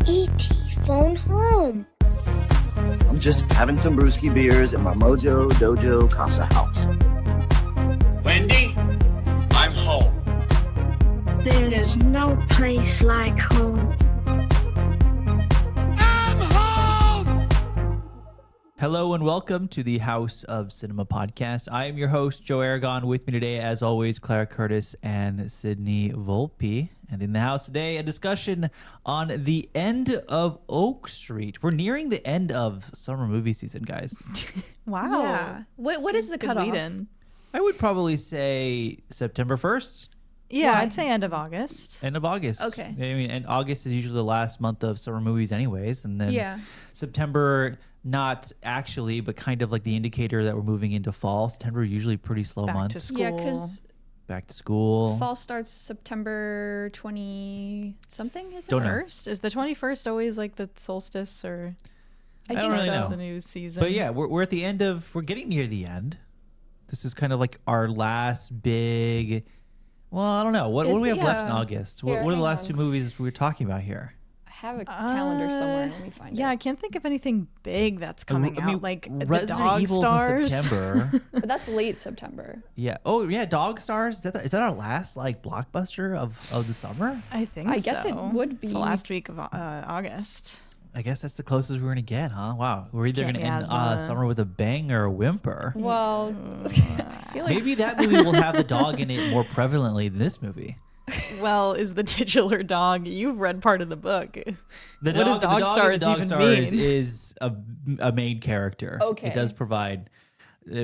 E.T. phone home. I'm just having some brewski beers in my Mojo Dojo Casa house. Wendy, I'm home. There is no place like home. I'm home! Hello and welcome to the House of Cinema podcast. I am your host, Joe Aragon. With me today, as always, Claira Curtis and Sydney Volpe. And in the house today, a discussion on the end of Oak Street. We're nearing the end of summer movie season, guys. Wow. Yeah. What is the cutoff? I would probably say September 1st. Yeah, Why? I'd say end of August. End of August. Okay. I mean, and August is usually the last month of summer movies anyways. And then September, not actually, but kind of like the indicator that we're moving into fall. September usually a pretty slow Back month. to school. Yeah, because Back to school. fall starts September 20-something, is it? Don't know. First? Is the 21st always like the solstice or I don't think really so. know. the new season? But yeah, we're at the end of, we're getting near the end. This is kind of like our last big, well, I don't know. What do we have left in August? Here, What are the hang last on. two movies we were talking about here? I have a calendar somewhere. Let me find Yeah, I it. can't think of anything big that's coming I mean, out. Like the Resident Dog Evil's Stars. in September. But that's late September. Yeah. Oh, yeah. Dog Stars. Is that our last like blockbuster of the summer? I think I guess it so. would be. It's the last week of August. I guess that's the closest we're gonna get, huh? Wow. We're either gonna end Miasma. summer with a bang or a whimper. Well, I feel like Maybe that movie will have the dog in it more prevalently than this movie. Well, is the titular dog? You've read part of the book. The What does Dog Stars Dog even Stars mean? is a main character. Okay. It does provide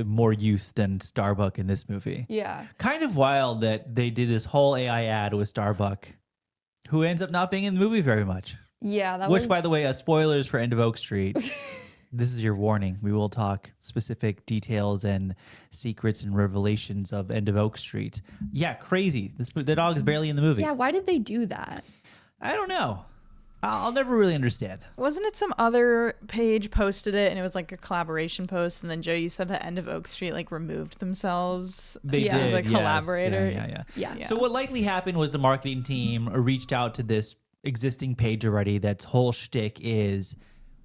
more use than Starbuck in this movie. yeah. Kind of wild that they did this whole AI ad with Starbuck, who ends up not being in the movie very much. Yeah, that Which, was... by the way, spoilers for End of Oak Street. This is your warning. We will talk specific details and secrets and revelations of End of Oak Street. Yeah, crazy. The dog is barely in the movie. Yeah, why did they do that? I don't know. I'll never really understand. Wasn't it some other page posted it and it was like a collaboration post, and then Joe, you said the End of Oak Street like removed themselves They Yeah. did. as a yes. collaborator? Yeah. Yeah. So what likely happened was the marketing team reached out to this existing page already that's whole shtick is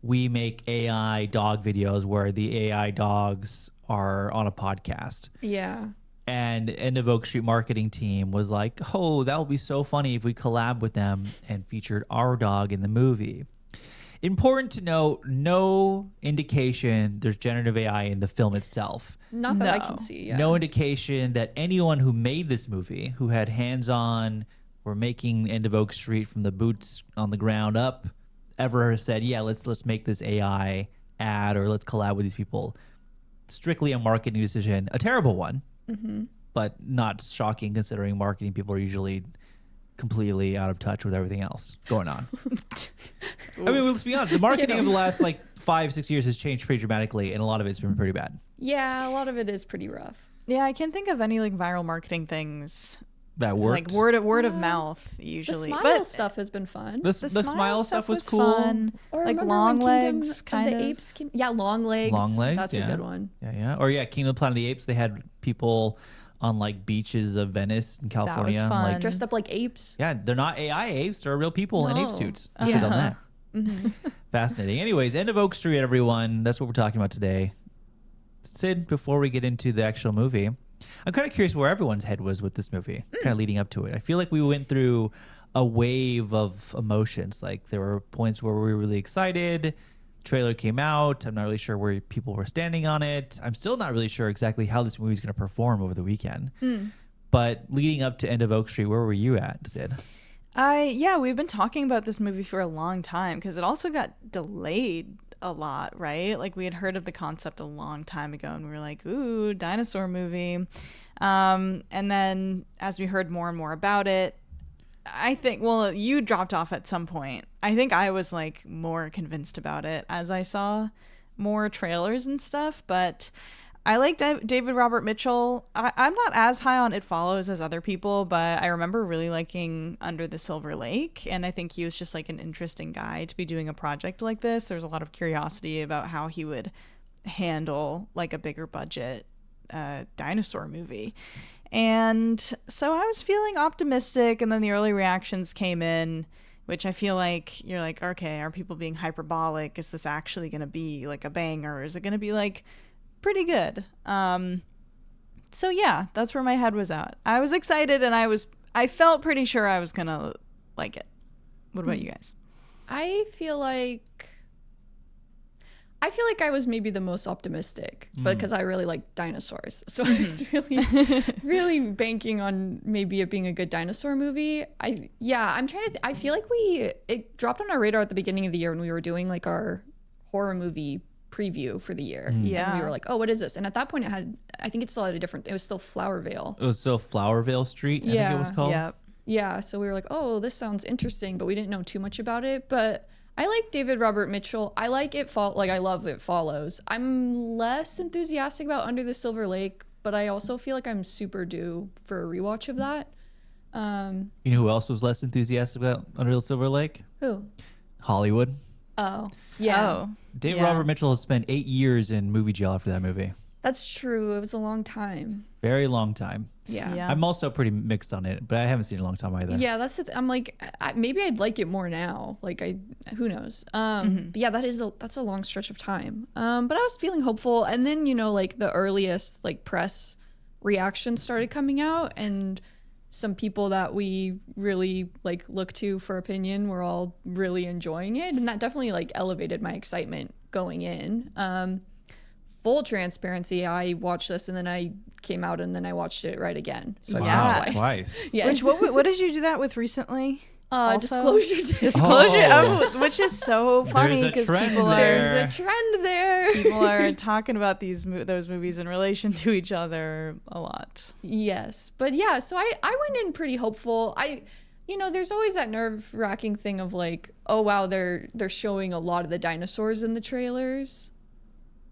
we make AI dog videos where the AI dogs are on a podcast. Yeah. And End of Oak Street marketing team was like, oh, that would be so funny if we collab with them and featured our dog in the movie. Important to note, no indication there's generative AI in the film itself. Not that I No. can see. Yeah. No indication that anyone who made this movie, who had hands-on, were making End of Oak Street from the boots on the ground up, ever said, yeah, let's make this AI ad or let's collab with these people. Strictly a marketing decision, a terrible one, but not shocking considering marketing people are usually completely out of touch with everything else going on. I mean, let's be honest. The marketing of the last like 5-6 years has changed pretty dramatically, and a lot of it's been pretty bad. Yeah, a lot of it is pretty rough. Yeah, I can't think of any like viral marketing things. That worked. Like word of mouth The usually. smile but stuff has been fun. The smile stuff was cool. fun. Or Like remember long when Kingdom legs of kind the of. Apes came? Yeah, long legs. Long legs, That's yeah. a good one. Yeah. Or yeah, Kingdom of the Planet of the Apes. They had people on like beaches of Venice in California. fun. Like, Dressed up like apes. yeah, they're not AI apes. They're real people in ape No. suits. You should have done that. Fascinating. Anyways, End of Oak Street, everyone. That's what we're talking about today. Sid, before we get into the actual movie, I'm kind of curious where everyone's head was with this movie, kind of leading up to it. I feel like we went through a wave of emotions. Like there were points where we were really excited. Trailer came out. I'm not really sure where people were standing on it. I'm still not really sure exactly how this movie is going to perform over the weekend. But leading up to End of Oak Street, where were you at, Sid? We've been talking about this movie for a long time because it also got delayed a lot, right? Like we had heard of the concept a long time ago and we were like, ooh, dinosaur movie. And then as we heard more and more about it, I think, well, you dropped off at some point. I think I was like more convinced about it as I saw more trailers and stuff, but I like David Robert Mitchell. I'm not as high on It Follows as other people, but I remember really liking Under the Silver Lake, and I think he was just like an interesting guy to be doing a project like this. There's a lot of curiosity about how he would handle like a bigger budget dinosaur movie. And so I was feeling optimistic, and then the early reactions came in which I feel like you're like, okay, are people being hyperbolic? Is this actually going to be like a banger? Is it going to be like pretty good? So yeah, that's where my head was at. I was excited and I felt pretty sure I was going to like it. What about you guys? I feel like I was maybe the most optimistic, but because I really like dinosaurs. So I was really banking on maybe it being a good dinosaur movie. I'm trying to I feel like it dropped on our radar at the beginning of the year when we were doing like our horror movie preview for the year. Yeah. And we were like, oh, what is this? And at that point I think it still had it was still Flowervale. It was still Flowervale Street, I think it was called. Yeah. Yeah, so we were like, oh, this sounds interesting, but we didn't know too much about it. But I like David Robert Mitchell. I like I love It Follows. I'm less enthusiastic about Under the Silver Lake, but I also feel like I'm super due for a rewatch of that. You know who else was less enthusiastic about Under the Silver Lake? Who? Hollywood. Oh, yeah. Oh. David Yeah. Robert Mitchell has spent 8 years in movie jail after that movie. That's true. It was a long time. Very long time. Yeah. Yeah. I'm also pretty mixed on it, but I haven't seen it in a long time either. Yeah, that's the I'm like, maybe I'd like it more now. Like, who knows? But yeah, that's a long stretch of time. But I was feeling hopeful, and then like the earliest like press reactions started coming out, and some people that we really like look to for opinion were all really enjoying it, and that definitely like elevated my excitement going in. Full transparency, I watched this and then I came out and then I watched it right again. So I Wow. saw it Twice. Yes. What did you do that with recently? Also? Disclosure disc. Disclosure, Oh. Which is so funny There's a because trend people there. are There's a trend there. people are talking about those movies in relation to each other a lot. Yes, but yeah, so I went in pretty hopeful. There's always that nerve-wracking thing of like, oh wow, they're showing a lot of the dinosaurs in the trailers.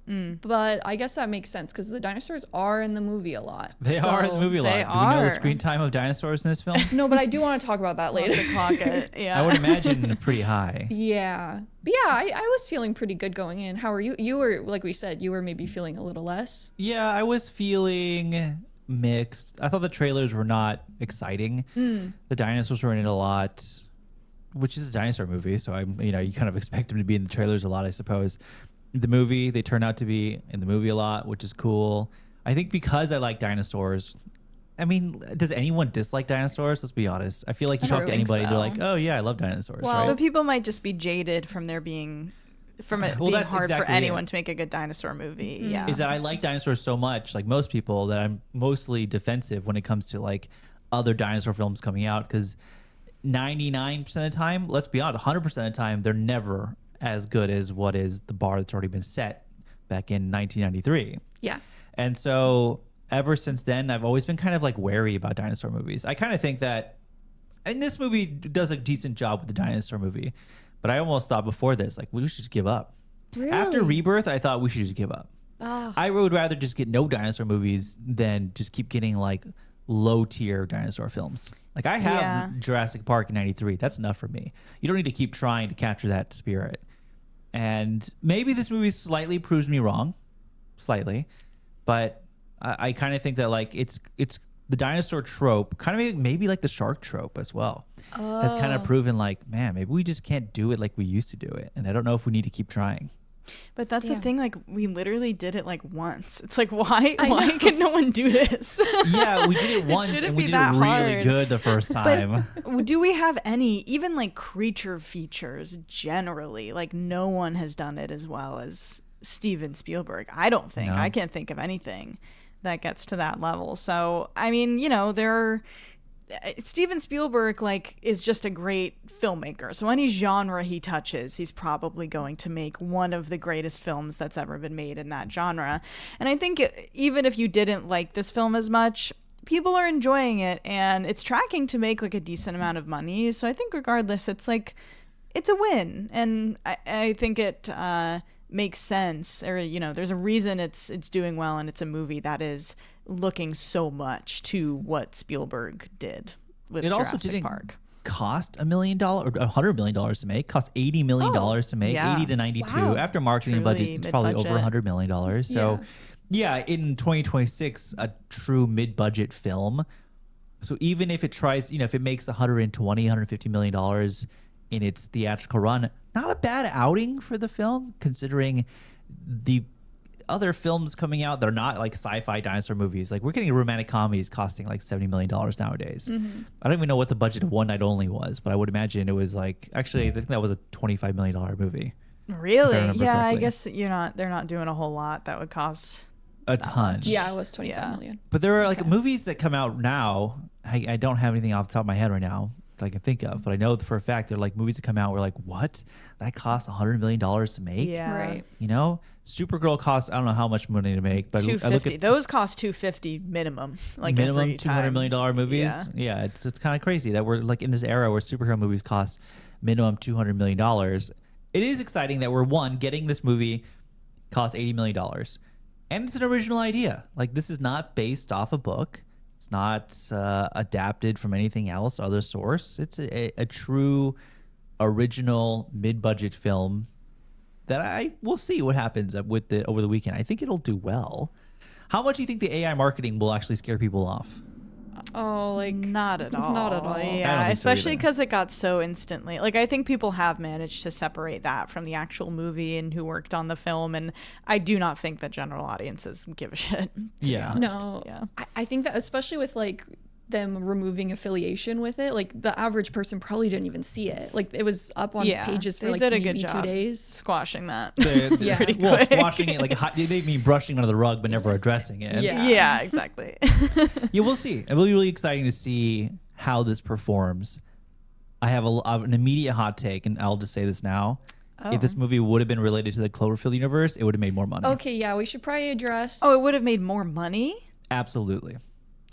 But I guess that makes sense because the dinosaurs are in the movie a lot. They are in the movie a lot. They Do we know the are. screen time of dinosaurs in this film? No, but I do want to talk about that later. The clock it. Yeah. I would imagine pretty high. Yeah. But yeah, I was feeling pretty good going in. How are you? You were, like we said, you were maybe feeling a little less. Yeah, I was feeling mixed. I thought the trailers were not exciting. The dinosaurs were in it a lot, which is a dinosaur movie, so you kind of expect them to be in the trailers a lot, I suppose. The movie, they turn out to be in the movie a lot, which is cool. I think because I like dinosaurs, I mean, does anyone dislike dinosaurs? Let's be honest. I feel like you I don't talk to think anybody, so. they're like, oh yeah, I love dinosaurs, Well, right? But people might just be jaded from it being that's hard exactly for anyone it. to make a good dinosaur movie. Yeah. Is that I like dinosaurs so much, like most people, that I'm mostly defensive when it comes to like other dinosaur films coming out, because 99% of the time, let's be honest, 100% of the time, they're never as good as what is the bar that's already been set back in 1993. Yeah. And so ever since then, I've always been kind of like wary about dinosaur movies. I kind of think that, and this movie does a decent job with the dinosaur movie, but I almost thought before this, like, we should just give up. Really? After Rebirth, I thought we should just give up. I would rather just get no dinosaur movies than just keep getting like low tier dinosaur films. Like I have Jurassic Park in 93. That's enough for me. You don't need to keep trying to capture that spirit. And maybe this movie slightly proves me wrong, slightly, but I kind of think that like it's the dinosaur trope, kind of maybe like the shark trope as well, has kind of proven like, man, maybe we just can't do it like we used to do it, and I don't know if we need to keep trying. But that's Yeah. the thing, like we literally did it like once. It's like why can no one do this? Yeah, we did it once shouldn't and we be did it that really hard. good the first time. Do we have any even like creature features generally? Like no one has done it as well as Steven Spielberg. I don't think. No. I can't think of anything that gets to that level. So I mean, Steven Spielberg like is just a great filmmaker. So any genre he touches, he's probably going to make one of the greatest films that's ever been made in that genre. And I think even if you didn't like this film as much, people are enjoying it and it's tracking to make like a decent amount of money. So I think regardless, it's like it's a win. And I think it makes sense, or there's a reason it's doing well, and it's a movie that is looking so much to what Spielberg did with It also Jurassic didn't Park. cost $1 million or $100 million to make. Cost $80 million to make, yeah. 80 to 92. Wow. After marketing Truly budget, it's probably over mid-budget. $100 million. So, yeah, in 2026, a true mid-budget film. So even if it tries, if it makes $120, $150 million, in its theatrical run. Not a bad outing for the film, considering the other films coming out. They're not like sci-fi dinosaur movies. Like we're getting romantic comedies costing like $70 million nowadays. I don't even know what the budget of One Night Only was, but I would imagine it was like, actually I think that was a $25 million movie. Really? remember Yeah, I correctly. guess they're not doing a whole lot that would cost. A ton. Yeah, it was 25 million. But there are like movies that come out now. I don't have anything off the top of my head right now that I can think of, but I know for a fact they're like movies that come out. We're like, what? That costs $100 million to make? Yeah. Right. You know, Supergirl costs, I don't know how much money to make, but I look $250. at Those cost $250 minimum. Like minimum every time. $200 million movies. Yeah, it's kind of crazy that we're like in this era where superhero movies cost minimum $200 million. It is exciting that we're getting this movie costs $80 million. And it's an original idea. Like this is not based off a book. It's not adapted from anything else, other source. It's a true original mid-budget film that I will see what happens with it over the weekend. I think it'll do well. How much do you think the AI marketing will actually scare people off? Oh, like Not at all. Not at all. I don't Yeah, think so especially either. because it got so instantly. Like, I think people have managed to separate that from the actual movie and who worked on the film. And I do not think that general audiences give a shit. to be Yeah. honest. No, Yeah. I think that especially with like them removing affiliation with it, like the average person probably didn't even see it. Like it was up on pages for they like did a maybe good 2 job days. squashing that. Yeah. Pretty Well, quick. squashing it like they mean brushing under the rug, but never addressing it. Yeah. Yeah, exactly. Yeah, we'll see. It will be really exciting to see how this performs. I have an immediate hot take, and I'll just say this now. If this movie would have been related to the Cloverfield universe, it would have made more money. Okay, yeah, we should probably address. Oh, it would have made more money? Absolutely.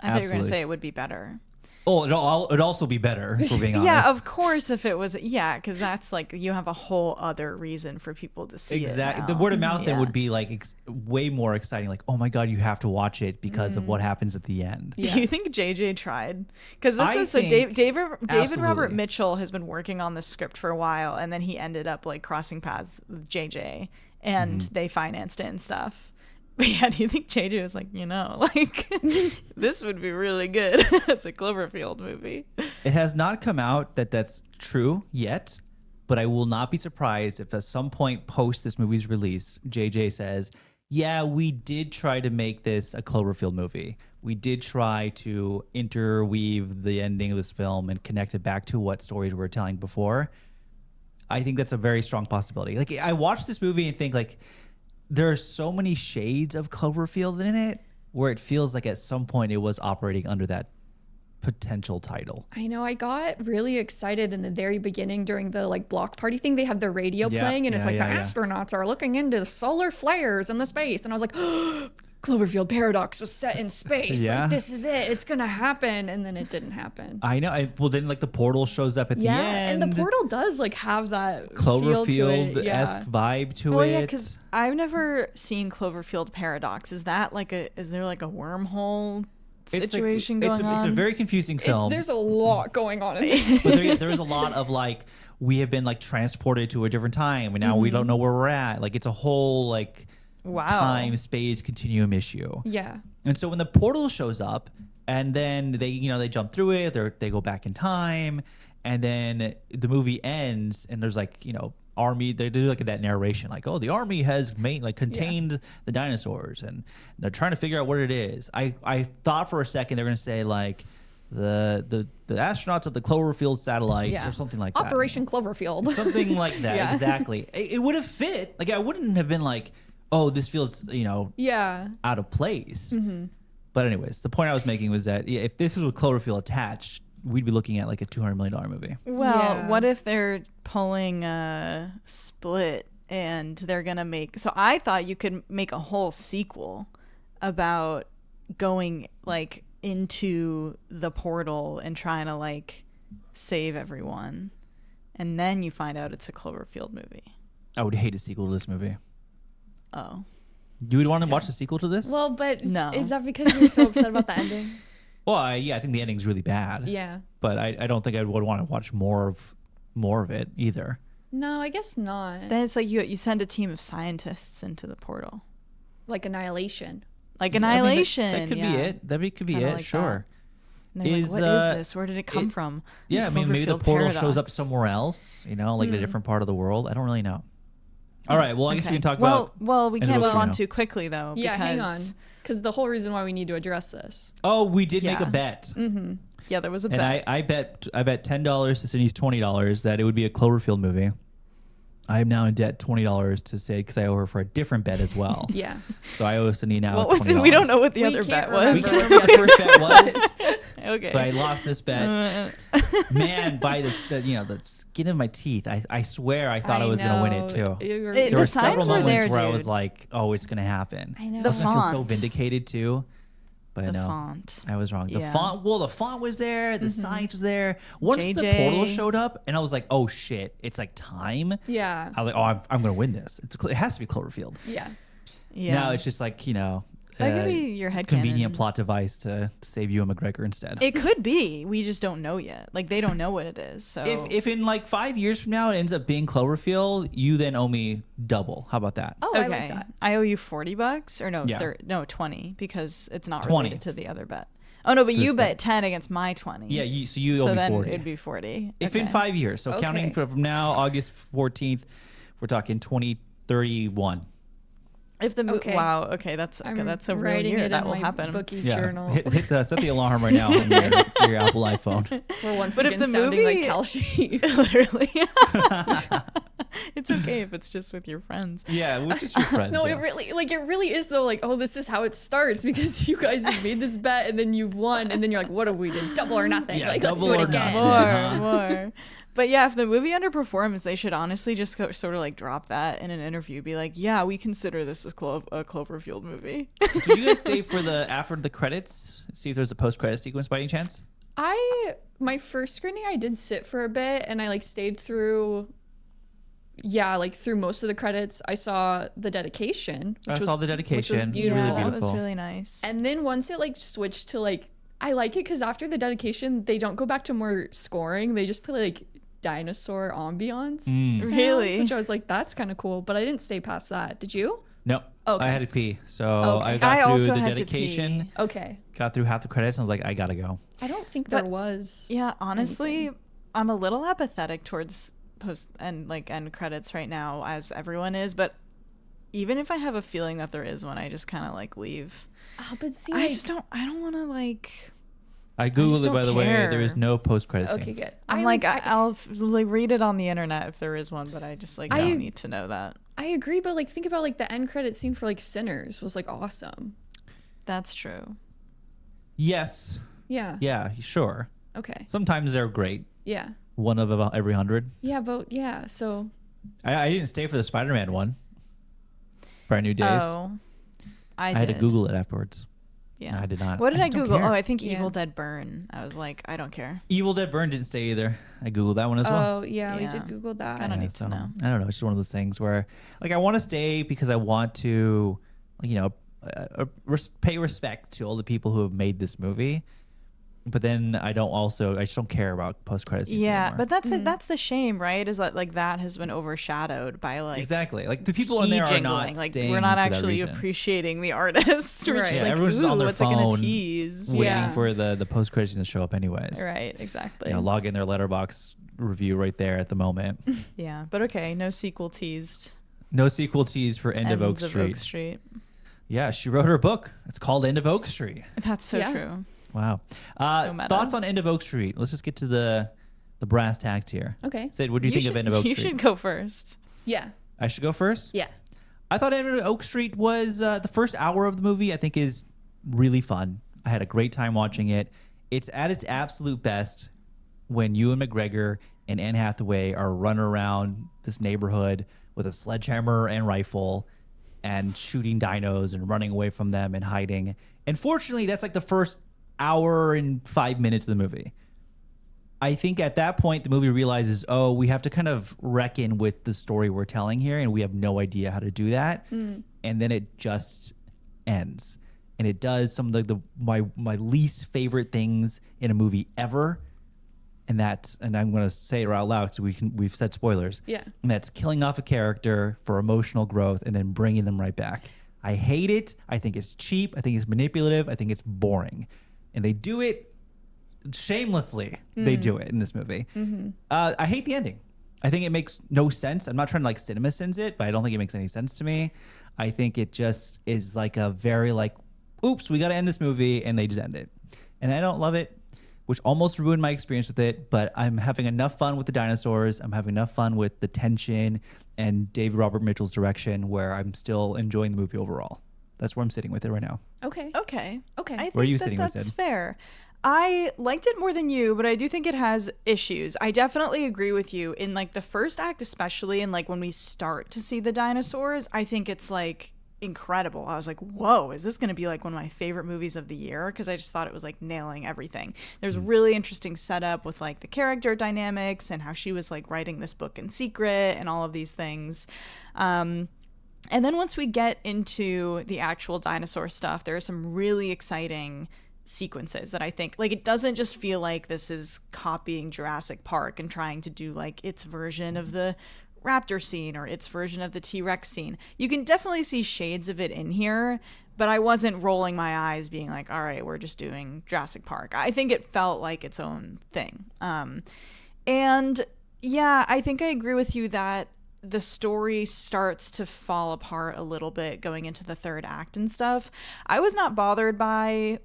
I thought you were going to Absolutely. say it would be better. Oh, it'd also be better, if we're being honest. Yeah, of course, if it was, because that's like, you have a whole other reason for people to see it. Exactly. The now. word of mouth then Yeah. would be like way more exciting. Like, oh my God, you have to watch it because of what happens at the end. Yeah. Do you think JJ tried? Because this I was so think- David Robert absolutely. Mitchell has been working on this script for a while, and then he ended up like crossing paths with JJ, and they financed it and stuff. But yeah, do you think JJ was like, like this would be really good as a Cloverfield movie? It has not come out that that's true yet, but I will not be surprised if at some point post this movie's release, JJ says, yeah, we did try to make this a Cloverfield movie. We did try to interweave the ending of this film and connect it back to what stories we were telling before. I think that's a very strong possibility. Like, I watched this movie and think like, there are so many shades of Cloverfield in it where it feels like at some point it was operating under that potential title. I know, I got really excited in the very beginning during the like block party thing. They have the radio Yeah, playing and it's yeah, like yeah, the yeah. astronauts are looking into solar flares in the space. And I was like, Cloverfield Paradox was set in space. Yeah. Like, this is it. It's going to happen. And then it didn't happen. I know. Well, then like the portal shows up at the Yeah, end. and the portal does like have that Cloverfield-esque vibe to Well, it. yeah, because I've never seen Cloverfield Paradox. Is there like a wormhole situation going on? It's a very confusing film. There's a lot going on in there. But there is a lot of like, we have been like transported to a different time and now we don't know where we're at. Like it's a whole like Wow. time space continuum issue. Yeah. And so when the portal shows up and then they jump through it, they go back in time, and then the movie ends and there's like, army, they do like that narration like, oh, the army has contained the dinosaurs and they're trying to figure out what it is. I thought for a second they're going to say like the astronauts of the Cloverfield satellites Yeah. or something like that. Operation Cloverfield. Something like that. Yeah. Exactly. It would have fit. Like I wouldn't have been like, oh, this feels, Yeah. out of place. But anyways, the point I was making was that if this was with Cloverfield attached, we'd be looking at like a $200 million movie. Well, Yeah. what if they're pulling a Split and they're gonna make? So I thought you could make a whole sequel about going like into the portal and trying to like save everyone, and then you find out it's a Cloverfield movie. I would hate a sequel to this movie. Oh, You would want to watch the sequel to this? Well, but No. is that because you're so upset about the ending? Well, I think the ending's really bad. Yeah. But I don't think I would want to watch more of it either. No, I guess not. then it's like you send a team of scientists into the portal, Like Annihilation. like I mean, Annihilation. that could yeah. be it. That could be Kinda it. like Sure. And they're Is, like, what is this? Where did it come from? Yeah, I mean, maybe the Cloverfield portal shows up paradox. somewhere else, like in a different part of the world. I don't really know. All right, well, I guess we can talk about... Well, we can't move Innovation on now. too quickly, though. Yeah, hang on. because- Because the whole reason why we need to address this. Oh, we did make Yeah. a bet. Yeah, there was a And bet. I bet $10 to Sydney's $20 that it would be a Cloverfield movie. I am now in debt $20 to say because I owe her for a different bet as well. Yeah. So I owe Sydney now What was $20. it? We don't know what the We other can't bet was. We can't remember what the first bet was, Okay. but I lost this bet. Man, by the skin of my teeth, I swear I thought I was going to win it too. It- There the were signs several were moments there, where I was dude. like, "Oh, it's going to happen." I know. The I feel so font. vindicated too. But The no, font. I was wrong. The Yeah. font. Well, the font was there. The signs was there. Once the JJ. portal showed up, and I was like, "Oh shit! It's like time." Yeah. I was like, "Oh, I'm going to win this. It has to be Cloverfield." Yeah. Yeah. Now it's just like That could be your headcanon. convenient plot device to save Ewan McGregor instead. It could be. We just don't know yet. Like, they don't know what it is. So if in like 5 years from now it ends up being Cloverfield, you then owe me double. How about that? Oh, okay, I like that. I owe you $40 or no, Yeah. 20 because it's not 20. related to the other bet. Oh no, but you This bet 10 against my 20. Yeah, so you owe so me then 40. it'd be 40. If in 5 years, so counting Okay. from now, August 14th, we're talking 2031. If the Okay. wow, okay, that's I'm that's a real writing year it that in will my happen. bookie Yeah, journal. set the alarm right now on your Apple iPhone. We're once But if again the sounding like movie- Cal Sheep. Literally. It's okay if it's just with your friends. Yeah, we're just your friends. No, yeah. it really is though. Like, oh, this is how it starts because you guys have made this bet and then you've won, and then you're like, what have we done? Double or nothing. Yeah, Like, let's double do it or again. nothing. More. But yeah, if the movie underperforms, they should honestly just sort of like drop that in an interview. Be like, yeah, we consider this a Cloverfield movie. Did you guys stay for the after the credits? See if there's a post-credit sequence by any chance? My first screening, I did sit for a bit and I like stayed through. Yeah, like through most of the credits. I saw the dedication. I saw the dedication. Which was beautiful. Really That was beautiful. really nice. And then once it like switched to like, I like it because after the dedication, they don't go back to more scoring. They just put like dinosaur ambiance sounds, Really? which I was like, that's kind of cool. But I didn't stay past that. Did you? No, Okay. I had to pee, so Okay. I got I through also the had to dedication, pee. Okay. got through half the credits, and I was like, I gotta go. I don't think But- there was. Yeah, honestly, I'm a little apathetic towards post and like end credits right now, as everyone is. But even if I have a feeling that there is one, I just kind of like leave. Oh, but see, I like, just don't. I don't want to like. I googled it, don't by the way. care. There is no post-credit scene. okay, good. I'm like, I'll like read it on the internet if there is one, but I just like don't need to know that. I agree, but like think about like the end credit scene for like Sinners was like awesome. That's true. Yes. Yeah. Yeah. Sure. Okay. Sometimes they're great. Yeah. One of about every 100. Yeah, but yeah. So I didn't stay for the Spider-Man one. Brand New Days. Oh, I I had to did. Google it afterwards. Yeah. I did not. What did I just don't Google? care. Oh, I think Yeah. Evil Dead Burn. I was like, I don't care. Evil Dead Burn didn't stay either. I googled that one as well. oh yeah, we Yeah. did Google that. I don't need to know. I don't know. It's just one of those things where, like, I want to stay because I want to, pay respect to all the people who have made this movie. But then I just don't care about post-credit scenes Yeah, anymore. but that's the shame, right? Is that like that has been overshadowed by like exactly. Like, the people in key there are jingling. not Like staying we're not for that actually reason. appreciating the artists. We're Right. just Yeah, like, everyone's just on ooh, their what's it gonna phone tease? waiting Yeah. for the post-credit scene to show up anyways. Right, exactly. Log in their letterbox review right there at the moment. Yeah, but okay, no sequel teased. No sequel tease for End of Oak Ends Street. Oak Street. Yeah, she wrote her book. It's called End of Oak Street. That's so Yeah. true. Wow. So meta. Thoughts on End of Oak Street? Let's just get to the brass tacks here. Okay. Sid, what do you think of End of Oak You Street? should go first. Yeah. I should go first? Yeah. I thought End of Oak Street was the first hour of the movie, I think, is really fun. I had a great time watching it. It's at its absolute best when Ewan McGregor and Anne Hathaway are running around this neighborhood with a sledgehammer and rifle and shooting dinos and running away from them and hiding. And fortunately, that's like the first hour and 5 minutes of the movie. I think at that point, the movie realizes, oh, we have to kind of reckon with the story we're telling here, and we have no idea how to do that. And then it just ends. And it does some of my least favorite things in a movie ever. And I'm going to say it out loud because we've said spoilers. Yeah. And that's killing off a character for emotional growth and then bringing them right back. I hate it. I think it's cheap. I think it's manipulative. I think it's boring. And they do it shamelessly they do it in this movie. I hate the ending. I think it makes no sense. I'm not trying to like cinema sins it, but I don't think it makes any sense to me. I think it just is like a very like, oops, we got to end this movie, and they just end it. And I don't love it, which almost ruined my experience with it, but I'm having enough fun with the dinosaurs. I'm having enough fun with the tension and David Robert Mitchell's direction where I'm still enjoying the movie overall. That's where I'm sitting with it right now. Okay. Okay. Okay. I think Where are you that sitting with that's it? fair. I liked it more than you, but I do think it has issues. I definitely agree with you in like the first act, especially, and like when we start to see the dinosaurs, I think it's like incredible. I was like, whoa, is this going to be like one of my favorite movies of the year? Because I just thought it was like nailing everything. There's really interesting setup with like the character dynamics and how she was like writing this book in secret and all of these things. And then once we get into the actual dinosaur stuff, there are some really exciting sequences that I think like it doesn't just feel like this is copying Jurassic Park and trying to do like its version of the raptor scene or its version of the T-Rex scene. You can definitely see shades of it in here, but I wasn't rolling my eyes being like, all right, we're just doing Jurassic Park. I think it felt like its own thing. And yeah, I think I agree with you that the story starts to fall apart a little bit going into the third act and stuff. I was not bothered by...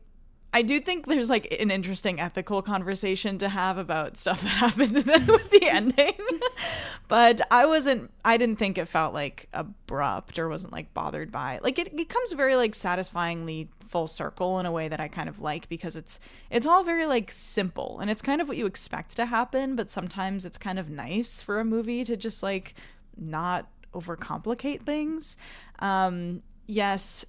I do think there's like an interesting ethical conversation to have about stuff that happens with the ending. But I didn't think it felt like abrupt or wasn't like bothered by. Like it comes very like satisfyingly full circle in a way that I kind of like because it's all very like simple and it's kind of what you expect to happen, but sometimes it's kind of nice for a movie to just like not overcomplicate things. Yes,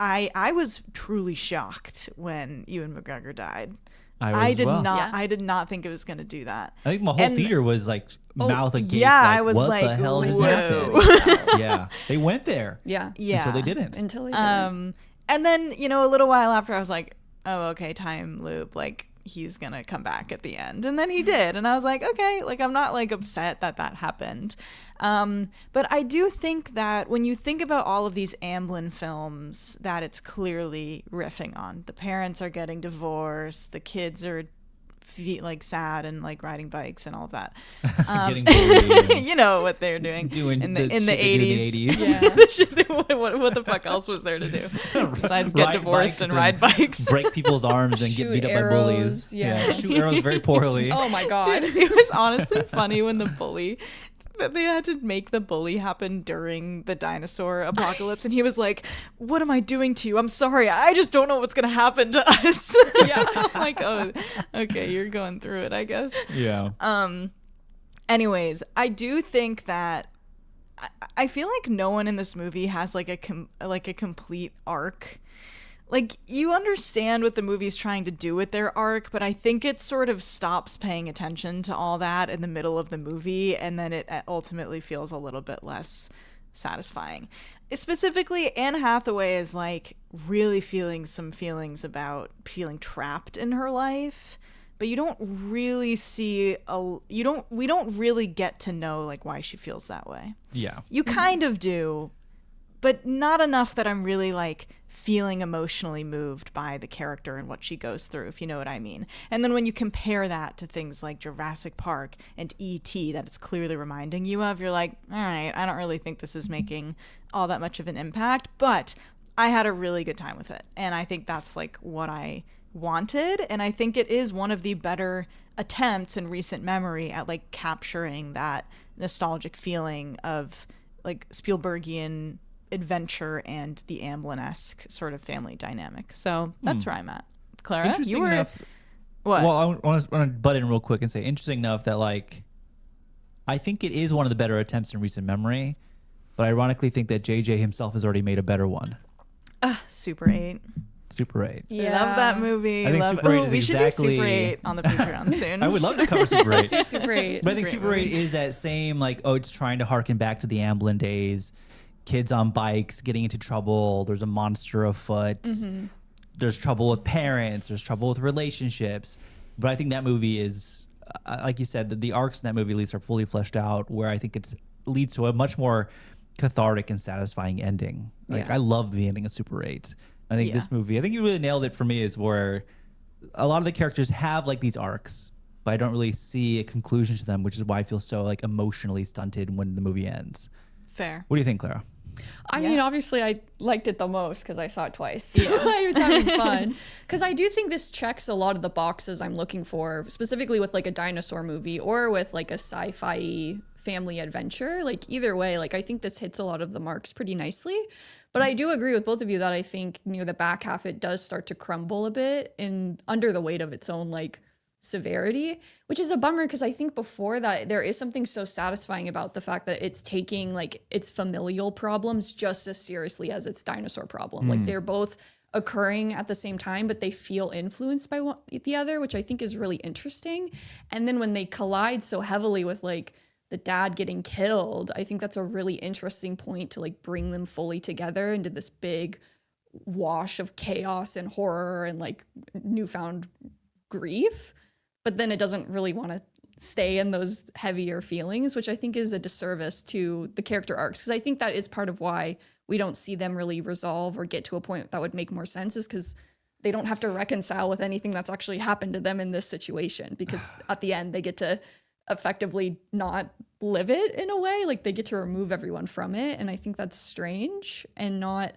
I was truly shocked when Ewan McGregor died. I did not think it was going to do that. I think my whole theater was like mouth agape. Yeah, like, I was what like, the hell just whoa. happened? Yeah, they went there. Yeah. Until they didn't. Until they didn't. And then, you know, a little while after I was like, oh, okay, time loop. Like, he's going to come back at the end. And then he did. And I was like, okay, like, I'm not like upset that happened. But I do think that when you think about all of these Amblin films that it's clearly riffing on, the parents are getting divorced, the kids are like sad and like riding bikes and all of that. Getting bullied. You know what they're doing in the 80s. Yeah. The shit what the fuck else was there to do besides get divorced and ride bikes? Break people's arms and get Shoot beat up arrows, by bullies. yeah. Shoot arrows very poorly. Oh my god. Dude, it was honestly funny when the bully that they had to make the bully happen during the dinosaur apocalypse, and he was like, "What am I doing to you? I'm sorry. I just don't know what's gonna happen to us." Yeah. I'm like, oh, okay, you're going through it, I guess. Yeah. Anyways, I do think that I feel like no one in this movie has like a complete arc. Like, you understand what the movie's trying to do with their arc, but I think it sort of stops paying attention to all that in the middle of the movie, and then it ultimately feels a little bit less satisfying. Specifically, Anne Hathaway is like really feeling some feelings about feeling trapped in her life, but you don't really see we don't really get to know like why she feels that way. Yeah. You kind of do, but not enough that I'm really like feeling emotionally moved by the character and what she goes through, if you know what I mean. And then when you compare that to things like Jurassic Park and E.T. that it's clearly reminding you of, you're like, all right, I don't really think this is making all that much of an impact, but I had a really good time with it. And I think that's like what I wanted. And I think it is one of the better attempts in recent memory at like capturing that nostalgic feeling of like Spielbergian adventure and the Amblin-esque sort of family dynamic. So that's where I'm at. Clara, Interesting you were enough. what? Well, I want to butt in real quick and say, interesting enough that like, I think it is one of the better attempts in recent memory, but I ironically think that JJ himself has already made a better one. Super 8. Super 8. Yeah. Love that movie. I think Love Super 8 is we should exactly- do Super 8 on the Patreon soon. I would love to cover Super 8. Super 8. But I think Great Super 8 movie. is that same, like, oh, it's trying to harken back to the Amblin days. Kids on bikes getting into trouble. There's a monster afoot. Mm-hmm. There's trouble with parents. There's trouble with relationships. But I think that movie is, like you said, the arcs in that movie at least are fully fleshed out, where I think it leads to a much more cathartic and satisfying ending. Like, Yeah. I love the ending of Super 8. I think this movie, I think you really nailed it for me, is where a lot of the characters have like these arcs, but I don't really see a conclusion to them, which is why I feel so like emotionally stunted when the movie ends. Fair. What do you think, Clara? I mean, obviously, I liked it the most because I saw it twice. Yeah. I was having fun. Because I do think this checks a lot of the boxes I'm looking for, specifically with like a dinosaur movie or with like a sci-fi family adventure. Like either way, like I think this hits a lot of the marks pretty nicely. But I do agree with both of you that I think near the back half, it does start to crumble a bit in under the weight of its own like severity, which is a bummer because I think before that there is something so satisfying about the fact that it's taking like its familial problems just as seriously as its dinosaur problem. Like they're both occurring at the same time, but they feel influenced by the other, which I think is really interesting. And then when they collide so heavily with like the dad getting killed, I think that's a really interesting point to like bring them fully together into this big wash of chaos and horror and like newfound grief. But then it doesn't really want to stay in those heavier feelings, which I think is a disservice to the character arcs. Because I think that is part of why we don't see them really resolve or get to a point that would make more sense, is because they don't have to reconcile with anything that's actually happened to them in this situation. Because at the end, they get to effectively not live it in a way. Like they get to remove everyone from it. And I think that's strange and not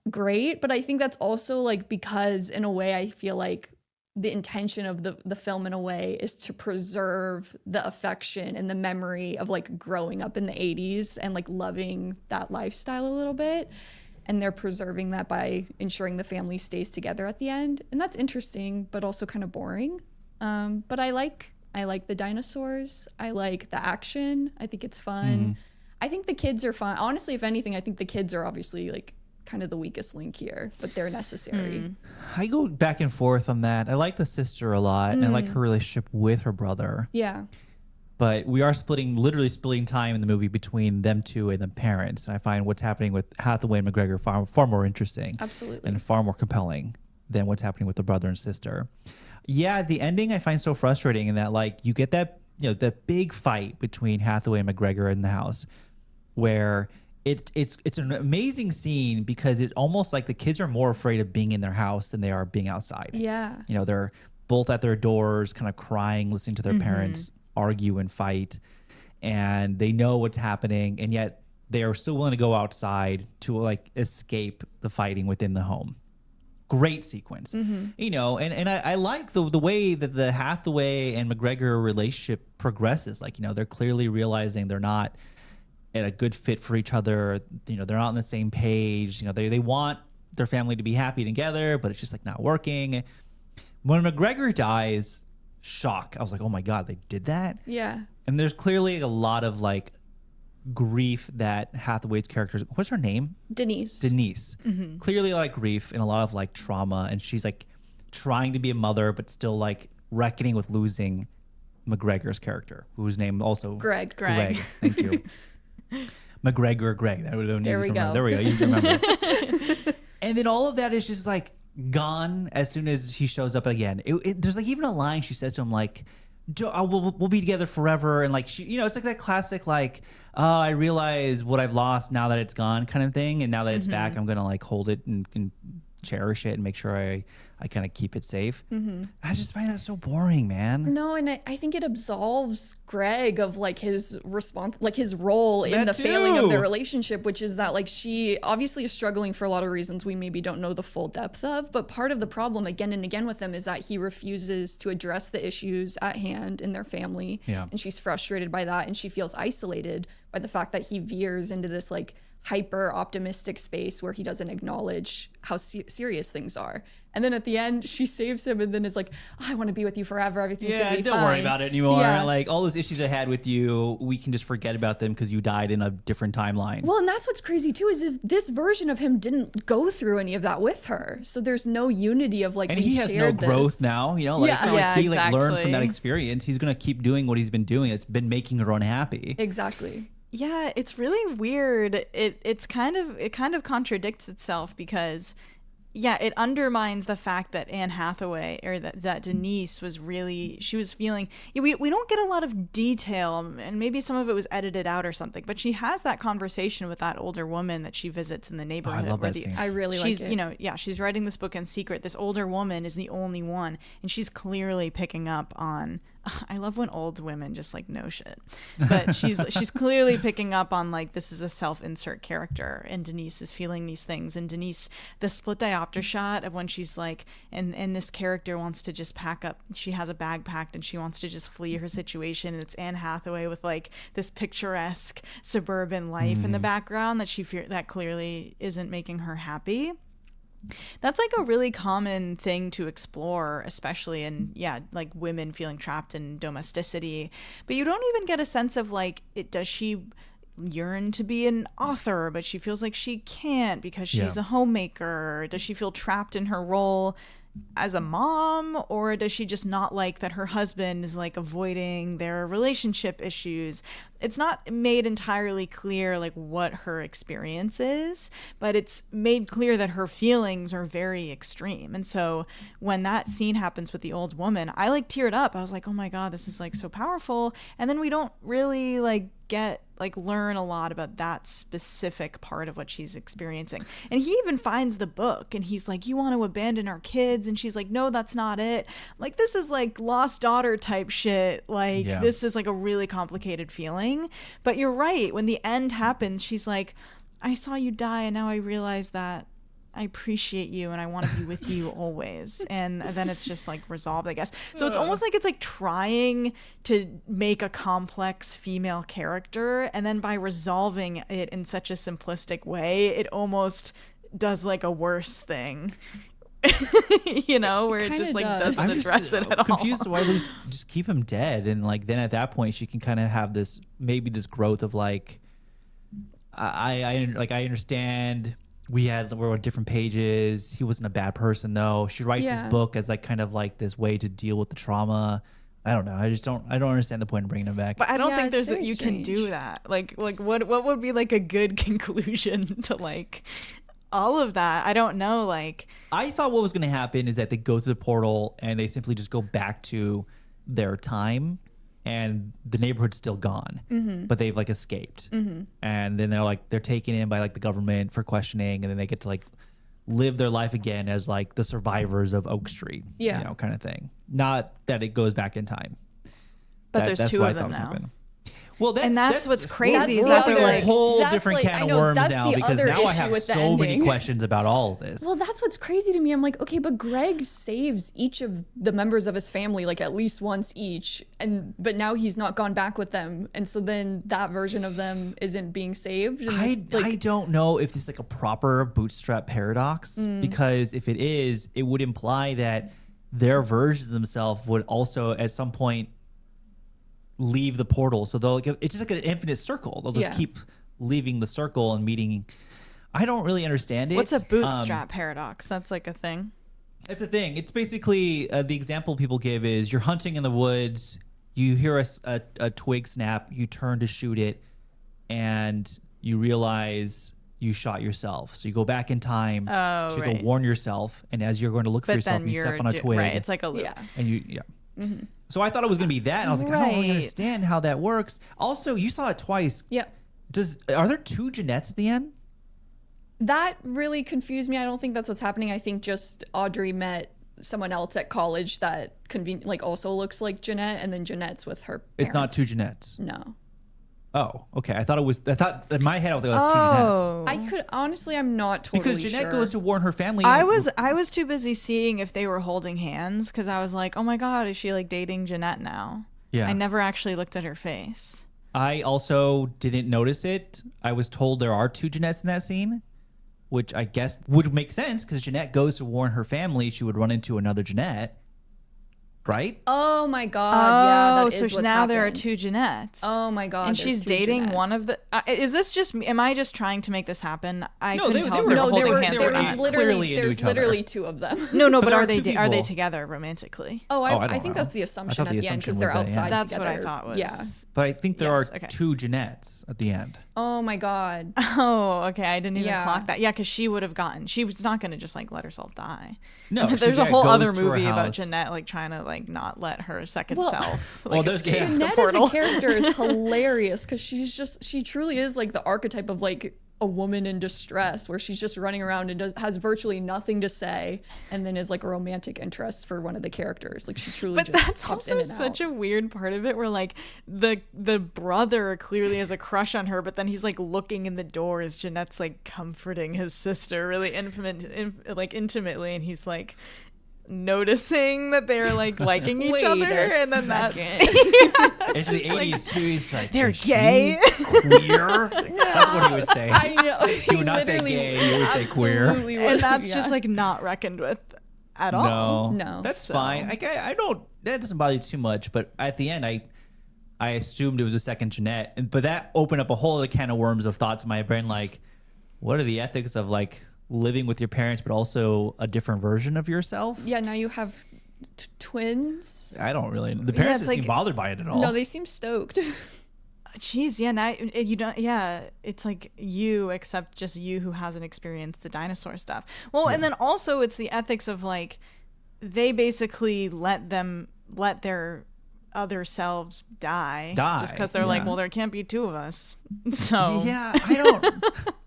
great. But I think that's also like because in a way, I feel like the intention of the film in a way is to preserve the affection and the memory of like growing up in the 80s and like loving that lifestyle a little bit. And they're preserving that by ensuring the family stays together at the end. And that's interesting, but also kind of boring. But I like the dinosaurs. I like the action. I think it's fun. I think the kids are fun. Honestly, if anything, I think the kids are obviously like kind of the weakest link here, but they're necessary. I go back and forth on that. I like the sister a lot, and I like her relationship with her brother. Yeah. But we are literally splitting time in the movie between them two and the parents. And I find what's happening with Hathaway and McGregor far more interesting. Absolutely. And far more compelling than what's happening with the brother and sister. Yeah, the ending I find so frustrating in that like you get that, you know, that big fight between Hathaway and McGregor in the house where it's an amazing scene because it's almost like the kids are more afraid of being in their house than they are being outside. Yeah. You know, they're both at their doors kind of crying, listening to their parents argue and fight, and they know what's happening, and yet they are still willing to go outside to like escape the fighting within the home. Great sequence. You know, and I like the way that the Hathaway and McGregor relationship progresses. Like, you know, they're clearly realizing they're not at a good fit for each other. You know, they're not on the same page. You know, they want their family to be happy together, but it's just like not working. When McGregor dies, shock. I was like, oh my God, they did that? Yeah. And there's clearly a lot of like grief that Hathaway's character, what's her name? Denise. Clearly a lot of grief and a lot of like trauma. And she's like trying to be a mother, but still like reckoning with losing McGregor's character, whose name also Greg. Thank you. McGregor Greg. There we go. There we go. Easy to remember. And then all of that is just like gone as soon as she shows up again. There's like even a line she says to him like, we'll be together forever. And like, she, you know, it's like that classic, like, I realize what I've lost now that it's gone kind of thing. And now that it's back, I'm going to like hold it and cherish it and make sure I kind of keep it safe. I just find that so boring, man. No, and I think it absolves Greg of like his his role in the failing of their relationship, which is that like she obviously is struggling for a lot of reasons we maybe don't know the full depth of. But part of the problem again and again with them is that he refuses to address the issues at hand in their family. Yeah. And she's frustrated by that, and she feels isolated by the fact that he veers into this like hyper optimistic space where he doesn't acknowledge how serious things are. And then at the end, she saves him and then is like, oh, I want to be with you forever. Everything's going to be fine. Don't worry about it anymore. Yeah. Like all those issues I had with you, we can just forget about them because you died in a different timeline. Well, and that's what's crazy too, is this version of him didn't go through any of that with her. So there's no unity of like, and he has no growth now, you know, like, it's not like he like learned from that experience. He's going to keep doing what he's been doing. It's been making her unhappy. Exactly. Yeah, it's really weird. It kind of contradicts itself because yeah, it undermines the fact that Anne Hathaway or that Denise was she was feeling, we don't get a lot of detail, and maybe some of it was edited out or something, but she has that conversation with that older woman that she visits in the neighborhood. I love that scene. I really like she's, it. you know, yeah, she's writing this book in secret. This older woman is the only one, and she's clearly picking up on, I love when old women just like know shit, but she's clearly picking up on like, this is a self-insert character, and Denise is feeling these things. And Denise, the split diopter shot of when she's like, and this character wants to just pack up, she has a bag packed and she wants to just flee her situation, and it's Anne Hathaway with like this picturesque suburban life in the background that clearly isn't making her happy. That's like a really common thing to explore, especially in, like women feeling trapped in domesticity. But you don't even get a sense of like, does she yearn to be an author, but she feels like she can't because she's a homemaker? Does she feel trapped in her role as a mom, or does she just not like that her husband is like avoiding their relationship issues? It's not made entirely clear like what her experience is, but it's made clear that her feelings are very extreme. And so when that scene happens with the old woman, I like teared up. I was like, oh my God, this is like so powerful. And then we don't really learn a lot about that specific part of what she's experiencing. And he even finds the book and he's like, you want to abandon our kids? And she's like, no, that's not it. Like, this is like lost daughter type shit. Like, this is like a really complicated feeling. But you're right. When the end happens, she's like, I saw you die and now I realize that I appreciate you and I want to be with you always. And then it's just like resolved, I guess. So it's almost like it's like trying to make a complex female character, and then by resolving it in such a simplistic way, it almost does like a worse thing. You know, where it just like doesn't address it at all. Confused why they just keep him dead, and like then at that point she can kind of have this growth of like, I understand we're on different pages. He wasn't a bad person though. She writes his book as like kind of like this way to deal with the trauma. I don't know. I don't understand the point of bringing him back. But I don't think you can do that. Like what would be like a good conclusion to like all of that? I don't know. Like, I thought what was going to happen is that they go through the portal and they simply just go back to their time, and the neighborhood's still gone, but they've like escaped, and then they're taken in by like the government for questioning, and then they get to like live their life again as like the survivors of Oak Street, you know, kind of thing. Not that it goes back in time. But there's two of them now. Happening. Well, that's what's crazy. Is that they're like a whole different can of worms now, because now I have so many questions about all of this. Well, that's what's crazy to me. I'm like, okay, but Greg saves each of the members of his family like at least once each, but now he's not gone back with them, and so then that version of them isn't being saved. And I don't know if this is like a proper bootstrap paradox, because if it is, it would imply that their versions of themselves would also at some point leave the portal. So it's just like an infinite circle. They'll just keep leaving the circle and meeting. I don't really understand it. What's a bootstrap paradox? That's like a thing. It's a thing. It's basically the example people give is you're hunting in the woods, you hear a twig snap, you turn to shoot it, and you realize you shot yourself. So you go back in time to go warn yourself, and as you're going to look for yourself, you step on a twig. Right, it's like a loop. And So I thought it was going to be that, and I was like, I don't really understand how that works. Also, you saw it twice. Yeah. Are there two Jeanettes at the end? That really confused me. I don't think that's what's happening. I think just Audrey met someone else at college that also looks like Jeanette, and then Jeanette's with her parents. It's not two Jeanettes. No. Oh, okay. I thought in my head I was like, oh, that's two Jeanettes. I could honestly, I'm not totally because Jeanette goes to warn her family. I was too busy seeing if they were holding hands, because I was like, oh my God, is she like dating Jeanette now? Yeah. I never actually looked at her face. I also didn't notice it. I was told there are two Jeanettes in that scene, which I guess would make sense because Jeanette goes to warn her family she would run into another Jeanette. right? Oh my god! Yeah, that is so what's now there are happened. 2 Jeanettes. Oh my god! And there's she's 2 dating Jeanettes. one of the. Is this just? Am I just trying to make this happen? I No, couldn't they tell. were- if no, holding they were- hands they or were not. clearly literally into there's each other. literally 2 of them. No, but there are are they 2 are they people. together romantically? Oh, I don't I think know. that's the I assumption thought at the the end because assumption they're was that, yeah. outside That's together. what I thought was. Yeah. But I think there Yes, are okay. 2 Jeanettes at the end. Oh my god. Oh, okay. I didn't even Yeah. clock that. Yeah, because she would have gotten. She was not going to just like let herself die. No, she there's a goes whole other to her movie about house. Jeanette like trying to like not let her second Well- self. Well, Like, there's- escape yeah. the Jeanette as portal. a character is hilarious because she truly is like the archetype of like a woman in distress where she's just running around and has virtually nothing to say and then is like a romantic interest for one of the characters. Like she truly But just that's pops in also and such out. a weird part of it where like the brother clearly has a crush on her, but then he's like looking in the door as Jeanette's like comforting his sister really intimately, and he's like noticing that they're like liking each Wait other, a and then second. It's the 80s too. He's like, They're "Is she gay?" queer? That's what he would say. I know. He would not say literally gay, he would say queer. absolutely would. and that's Yeah. just like not reckoned with at all. No. That's So- fine. Like, I don't. That doesn't bother you too much. But at the end, I assumed it was a second Jeanette, but that opened up a whole other can of worms of thoughts in my brain. Like, what are the ethics of like living with your parents, but also a different version of yourself? Yeah, now you have twins. I don't really. The parents it's didn't seem like- bothered by it at all. No, they seem stoked. Jeez, yeah, now you don't. Yeah, it's like you, except just you who hasn't experienced the dinosaur stuff. Well, and then also it's the ethics of like they basically let their other selves die just because they're like, yeah. well, there can't be 2 of us, so Yeah,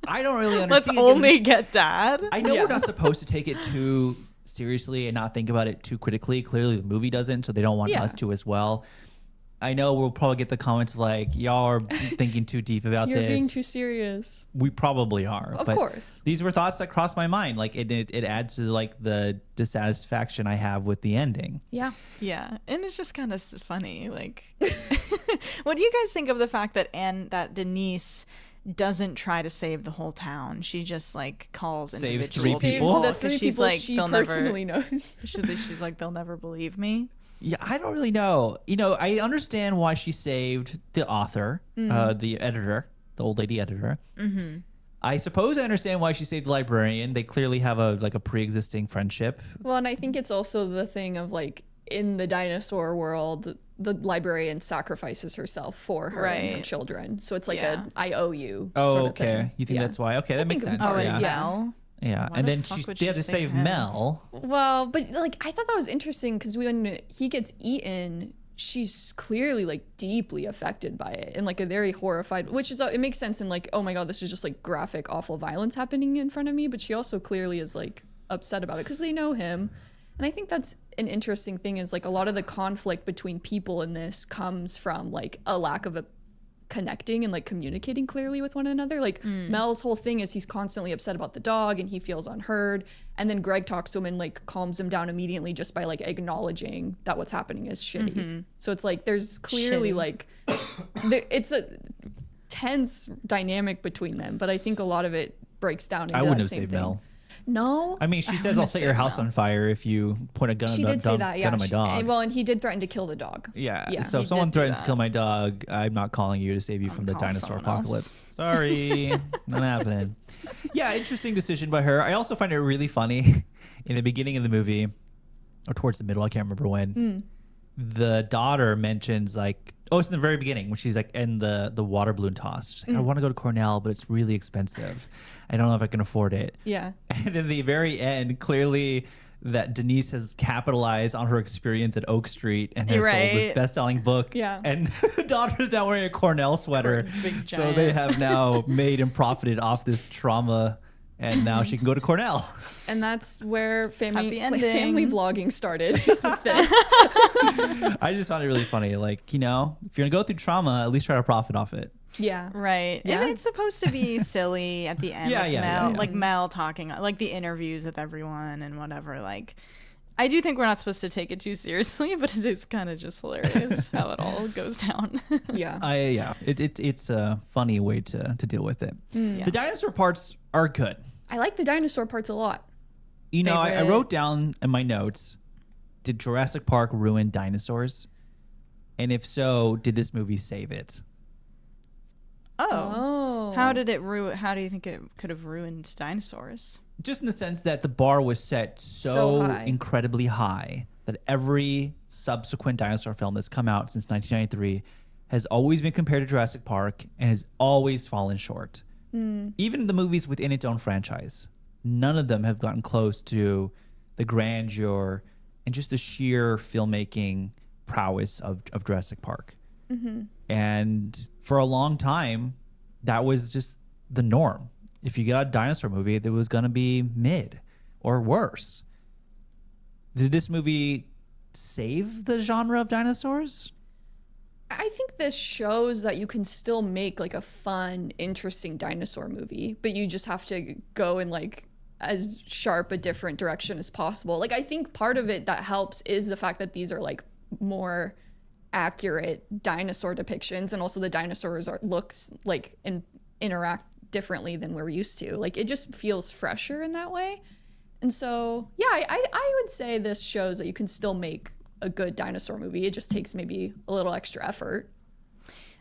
I don't really understand. let's only get dad. I know we're not supposed to take it too seriously and not think about it too critically. Clearly, the movie doesn't, so they don't want Yeah. us to as well. I know we'll probably get the comments of like, y'all are thinking too deep about You're this. being too serious. We probably are. Of but course. These were thoughts that crossed my mind. Like it adds to like the dissatisfaction I have with the ending. Yeah. Yeah, and it's just kind of funny. Like, what do you guys think of the fact that Denise doesn't try to save the whole town? She just like calls Saves individual 3 Saves people. the 'cause 3 she's people like, she they'll personally never. knows. She's like, they'll never believe me. Yeah, I don't really know. You know, I understand why she saved the author, the editor, the old lady editor. Mm-hmm. I suppose I understand why she saved the librarian. They clearly have a pre-existing friendship. Well, and I think it's also the thing of like in the dinosaur world, the librarian sacrifices herself for her and her Right. children. So it's like Yeah. I owe you. Oh, sort of okay. thing. You think Yeah. that's why? Okay, that makes think sense. it's- Oh, yeah. right, yeah. Mel. Yeah. Why And the then fuck would they she had to save save him? Mel. Well, but like I thought that was interesting because when he gets eaten, she's clearly like deeply affected by it and like a very horrified, which is it makes sense in like, oh my god, this is just like graphic, awful violence happening in front of me. But she also clearly is like upset about it because they know him. And I think that's an interesting thing is like a lot of the conflict between people in this comes from like a lack of a connecting and like communicating clearly with one another. Like Mel's whole thing is he's constantly upset about the dog and he feels unheard. And then Greg talks to him and like calms him down immediately just by like acknowledging that what's happening is shitty. So it's like there's clearly Shitty. like it's a tense dynamic between them, but I think a lot of it breaks down into I wouldn't that have same saved thing. Mel. No. I mean, she says, "I'll set your house on fire if you point a gun, She on, did say that, yeah. gun on my dog." Well, and he did threaten to kill the dog. Yeah. Yeah, So he if someone did do threatens to that. kill my dog, I'm not calling you to save you from the calling dinosaur someone else. apocalypse. Sorry, not happening. Yeah, interesting decision by her. I also find it really funny in the beginning of the movie, or towards the middle. I can't remember when. The daughter mentions like, oh, it's in the very beginning when she's like in the water balloon toss. She's like, I want to go to Cornell, but it's really expensive. I don't know if I can afford it. Yeah. And then the very end, clearly that Denise has capitalized on her experience at Oak Street and has sold this Right. best-selling book. Yeah. And the daughter's now wearing a Cornell sweater. Big So giant. they have now made and profited off this trauma, and now she can go to Cornell. And that's where family Happy ending. family vlogging started. Is with this. I just found it really funny. Like, you know, if you're going to go through trauma, at least try to profit off it. Yeah. Right. Yeah. And it's supposed to be silly at the end. Yeah, with yeah, Mel, yeah. like Mel talking, like the interviews with everyone and whatever. Like, I do think we're not supposed to take it too seriously, but it is kind of just hilarious how it all goes down. Yeah. It's a funny way to deal with it. Yeah. The dinosaur parts are good. I like the dinosaur parts a lot. You know, I Favorite? wrote down in my notes, did Jurassic Park ruin dinosaurs? And if so, did this movie save it? Oh. How did it ruin? How do you think it could have ruined dinosaurs? Just in the sense that the bar was set so high. incredibly high that every subsequent dinosaur film that's come out since 1993 has always been compared to Jurassic Park and has always fallen short. Even the movies within its own franchise, none of them have gotten close to the grandeur and just the sheer filmmaking prowess of Jurassic Park. And for a long time, that was just the norm. If you got a dinosaur movie, it was going to be mid or worse. Did this movie save the genre of dinosaurs? I think this shows that you can still make like a fun, interesting dinosaur movie, but you just have to go in like as sharp a different direction as possible. Like I think part of it that helps is the fact that these are like more accurate dinosaur depictions, and also the dinosaurs looks like and interact differently than we're used to. Like it just feels fresher in that way. And so yeah, I would say this shows that you can still make a good dinosaur movie. It just takes maybe a little extra effort.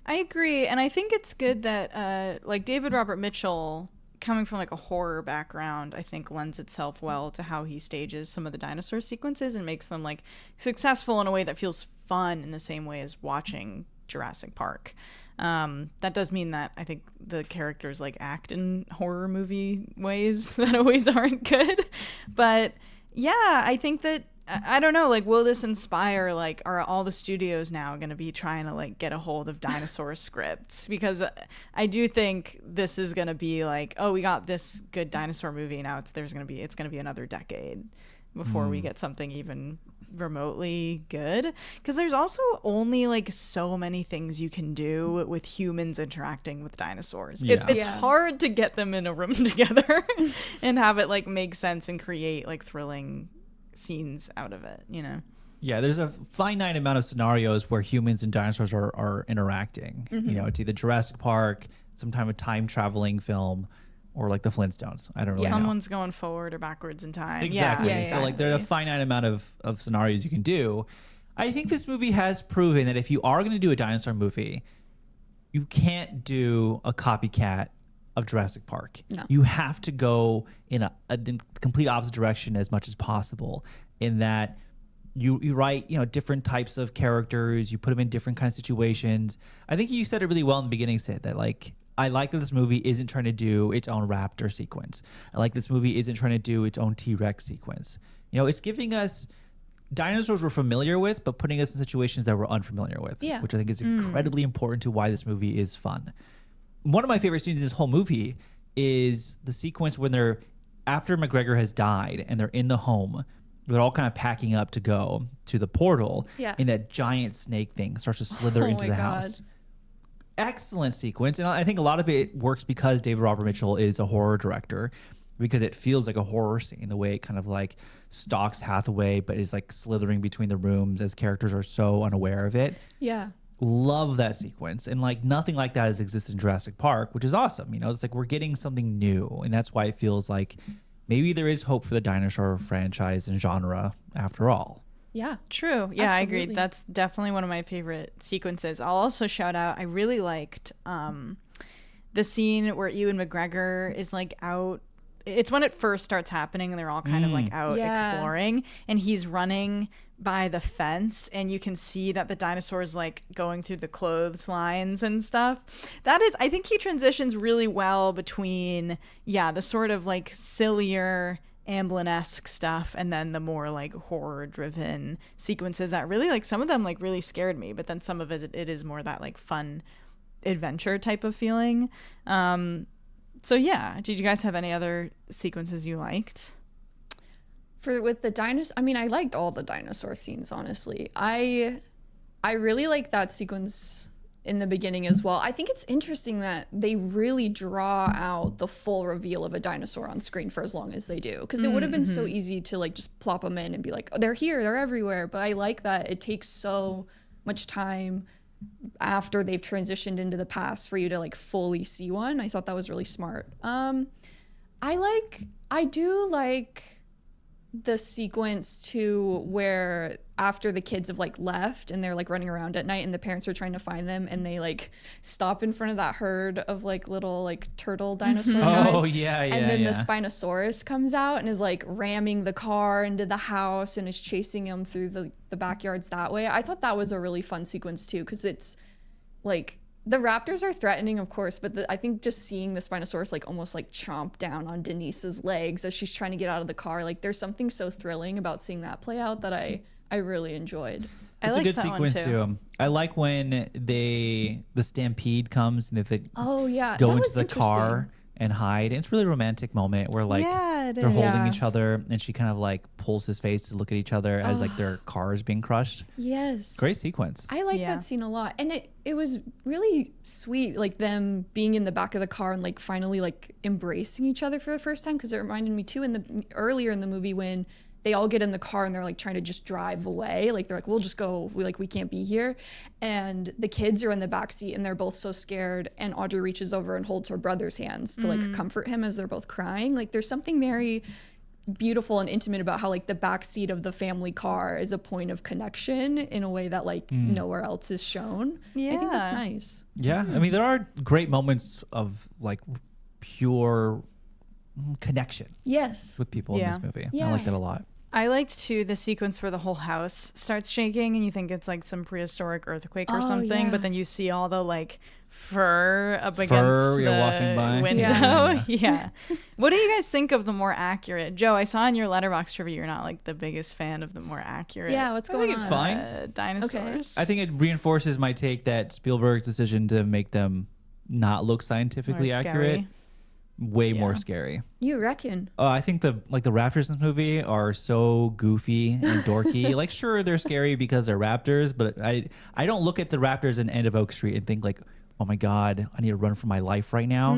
I agree, and I think it's good that like David Robert Mitchell, coming from like a horror background, I think lends itself well to how he stages some of the dinosaur sequences and makes them like successful in a way that feels fun in the same way as watching Jurassic Park. That does mean that I think the characters like act in horror movie ways that always aren't good. But yeah, I think that I don't know, like, will this inspire, like, are all the studios now going to be trying to, like, get a hold of dinosaur scripts? Because I do think this is going to be like, oh, we got this good dinosaur movie. Now it's going to be another decade before we get something even remotely good. Because there's also only, like, so many things you can do with humans interacting with dinosaurs. Yeah. It's hard to get them in a room together and have it, like, make sense and create, like, thrilling scenes out of it, you know? Yeah, there's a finite amount of scenarios where humans and dinosaurs are interacting. You know, it's either Jurassic Park, some kind of time traveling film, or like the Flintstones. I don't really know. Someone's going forward or backwards in time. Exactly. Yeah, So like there's a finite amount of scenarios you can do. I think this movie has proven that if you are going to do a dinosaur movie, you can't do a copycat of Jurassic Park. No. You have to go in a complete opposite direction as much as possible, in that you write, you know, different types of characters, you put them in different kinds of situations. I think you said it really well in the beginning, Sid, that like, I like that this movie isn't trying to do its own raptor sequence. I like this movie isn't trying to do its own T-Rex sequence. You know, it's giving us dinosaurs we're familiar with, but putting us in situations that we're unfamiliar with, which I think is incredibly important to why this movie is fun. One of my favorite scenes in this whole movie is the sequence when they're, after McGregor has died and they're in the home, they're all kind of packing up to go to the portal, and that giant snake thing starts to slither into the house. Excellent sequence. And I think a lot of it works because David Robert Mitchell is a horror director, because it feels like a horror scene, the way it kind of like stalks Hathaway, but is like slithering between the rooms as characters are so unaware of it. Yeah. Love that sequence, and like nothing like that has existed in Jurassic Park, which is awesome. You know, it's like we're getting something new, and that's why it feels like maybe there is hope for the dinosaur franchise and genre after all. Yeah, true. Yeah, I agree. Absolutely. That's definitely one of my favorite sequences. I'll also shout out, I really liked the scene where Ewan McGregor is like out. It's when it first starts happening and they're all kind of like out exploring, and he's running by the fence and you can see that the dinosaur is like going through the clotheslines and stuff. That is, I think he transitions really well between, the sort of like sillier Amblin-esque stuff and then the more like horror driven sequences that really, like, some of them like really scared me, but then some of it is more that like fun adventure type of feeling. So yeah, did you guys have any other sequences you liked? With the dinosaur, I mean, I liked all the dinosaur scenes, honestly. I really like that sequence in the beginning as well. I think it's interesting that they really draw out the full reveal of a dinosaur on screen for as long as they do, because it would have been so easy to like just plop them in and be like, oh, they're here, they're everywhere. But I like that it takes so much time after they've transitioned into the past for you to like fully see one. I thought that was really smart. I do like the sequence too where after the kids have like left and they're like running around at night and the parents are trying to find them and they like stop in front of that herd of like little like turtle dinosaur guys. Oh yeah, And then the Spinosaurus comes out and is like ramming the car into the house and is chasing him through the backyards that way. I thought that was a really fun sequence too, because it's like the raptors are threatening, of course, but I think just seeing the Spinosaurus like almost like chomp down on Denise's legs as she's trying to get out of the car, like there's something so thrilling about seeing that play out that I really enjoyed. It's a good sequence too. I like when the stampede comes and they go into the car and hide. And it's a really romantic moment where like they're holding each other and she kind of like pulls his face to look at each other as like their car is being crushed. Yes. Great sequence. I like that scene a lot. And it was really sweet, like them being in the back of the car and like finally like embracing each other for the first time, because it reminded me too earlier in the movie when they all get in the car and they're like trying to just drive away. Like they're like, we'll just go. We can't be here. And the kids are in the back seat and they're both so scared. And Audrey reaches over and holds her brother's hands to like comfort him as they're both crying. Like there's something very beautiful and intimate about how like the back seat of the family car is a point of connection in a way that like nowhere else is shown. I think that's nice. Yeah. I mean, there are great moments of like pure connection. Yes. With people in this movie. I like that a lot. I liked too the sequence where the whole house starts shaking and you think it's like some prehistoric earthquake or something, but then you see all the like fur up against walking by. the window. Yeah. What do you guys think of the more accurate? Joe, I saw in your Letterboxd review you're not like the biggest fan of the more accurate. Yeah, what's going on? I think it's fine. Dinosaurs. I think it reinforces my take that Spielberg's decision to make them not look scientifically accurate. Way more scary. You reckon? I think the raptors in this movie are so goofy and dorky. Like, sure, they're scary because they're raptors, but I don't look at the raptors in End of Oak Street and think like, oh my God, I need to run for my life right now.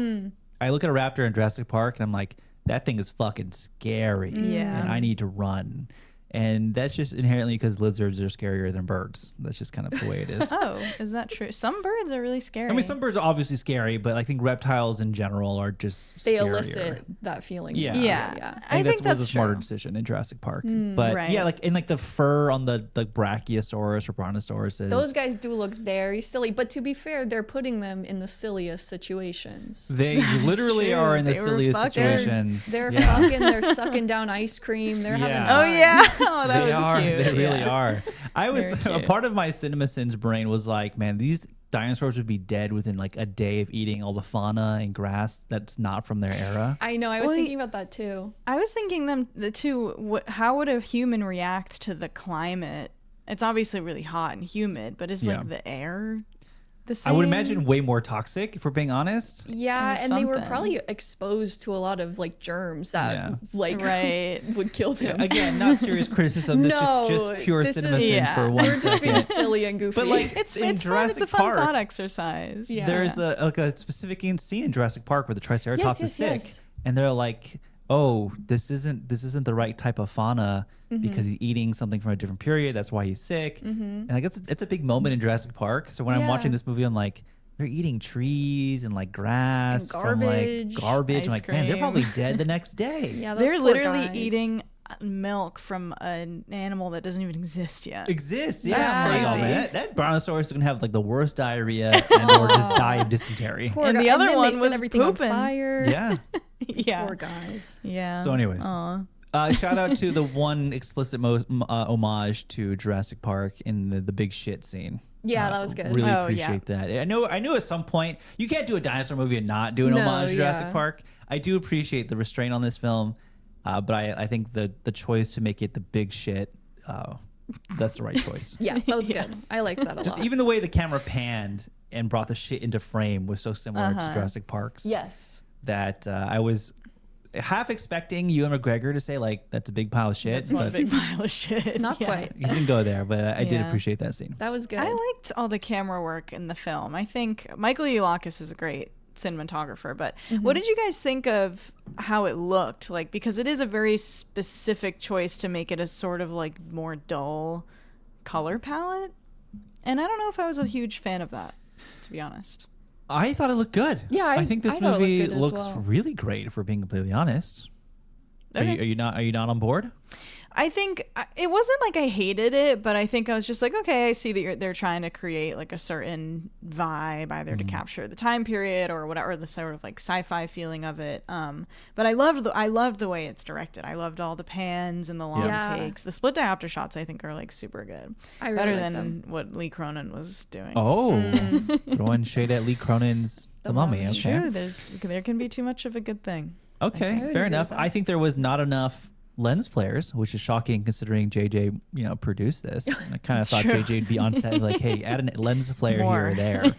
I look at a raptor in Jurassic Park and I'm like, that thing is fucking scary. And I need to run. And that's just inherently because lizards are scarier than birds. That's just kind of the way it is. Oh, is that true? Some birds are really scary. I mean, some birds are obviously scary, but I think reptiles in general are just scarier. They elicit that feeling. Yeah. I think that was a smarter decision in Jurassic Park. But yeah, like in like the fur on the Brachiosaurus or Brontosaurus. Those guys do look very silly. But to be fair, they're putting them in the silliest situations. They literally are in the silliest situations. They're fucking, they're sucking down ice cream. They're having fun. Oh, yeah. Oh, that was cute. They really are. I was a part of my CinemaSins brain was like, man, these dinosaurs would be dead within like a day of eating all the fauna and grass that's not from their era. I know. I was thinking about that too. I was thinking how would a human react to the climate? It's obviously really hot and humid, but is like the air the same? I would imagine way more toxic, if we're being honest. Yeah, and they were probably exposed to a lot of like germs that would kill them. Again, not serious criticism. This just pure CinemaSins for 1 We're just being second. silly and goofy. But like it's in Jurassic fun. It's a fun Park, thought exercise. Yeah. there's a specific scene in Jurassic Park where the Triceratops is sick, and they're like, oh, this isn't the right type of fauna because he's eating something from a different period. That's why he's sick. And like it's a big moment in Jurassic Park. So when I'm watching this movie, I'm like, they're eating trees and like grass and garbage, from like garbage. I'm like, man, they're probably dead the next day. Yeah, they're literally eating milk from an animal that doesn't even exist yet. Yeah, that Brontosaurus is gonna have like the worst diarrhea and or just die of dysentery. And the other one was everything pooping. on fire. Yeah. Poor guys. Yeah. So anyways, shout out to the one explicit homage to Jurassic Park in the big shit scene. Yeah, that was good. Really appreciate that. I knew at some point you can't do a dinosaur movie and not do an homage to Jurassic Park. I do appreciate the restraint on this film, but I think the choice to make it the big shit, that's the right choice. Yeah, that was good. I like that a lot. Just even the way the camera panned and brought the shit into frame was so similar to Jurassic Park's. Yes. That I was half expecting Ewan McGregor to say like that's a big pile of shit. That's one big pile of shit. Not quite. He didn't go there, but I did appreciate that scene. That was good. I liked all the camera work in the film. I think Michael Eulakis is a great cinematographer, but what did you guys think of how it looked like? Because it is a very specific choice to make it a sort of like more dull color palette, and I don't know if I was a huge fan of that, to be honest. I thought it looked good. Yeah, I think this thought movie it looked good looks really great, if we're being completely honest. Okay. Are you not on board? I think it wasn't like I hated it, but I think I was just like, okay, I see that they're trying to create like a certain vibe, either to capture the time period or whatever, or the sort of like sci-fi feeling of it. But I loved the way it's directed. I loved all the pans and the long takes. The split diopter shots I think are like super good. I really better like than them. what Lee Cronin was doing. Oh, throwing shade at Lee Cronin's The Mummy. It's Okay. true. There can be too much of a good thing. Okay, would fair agree enough. with that. I think there was not enough lens flares, which is shocking considering JJ, produced this. I kind of thought true. JJ would be on set like, hey, add a lens flare More. here or there.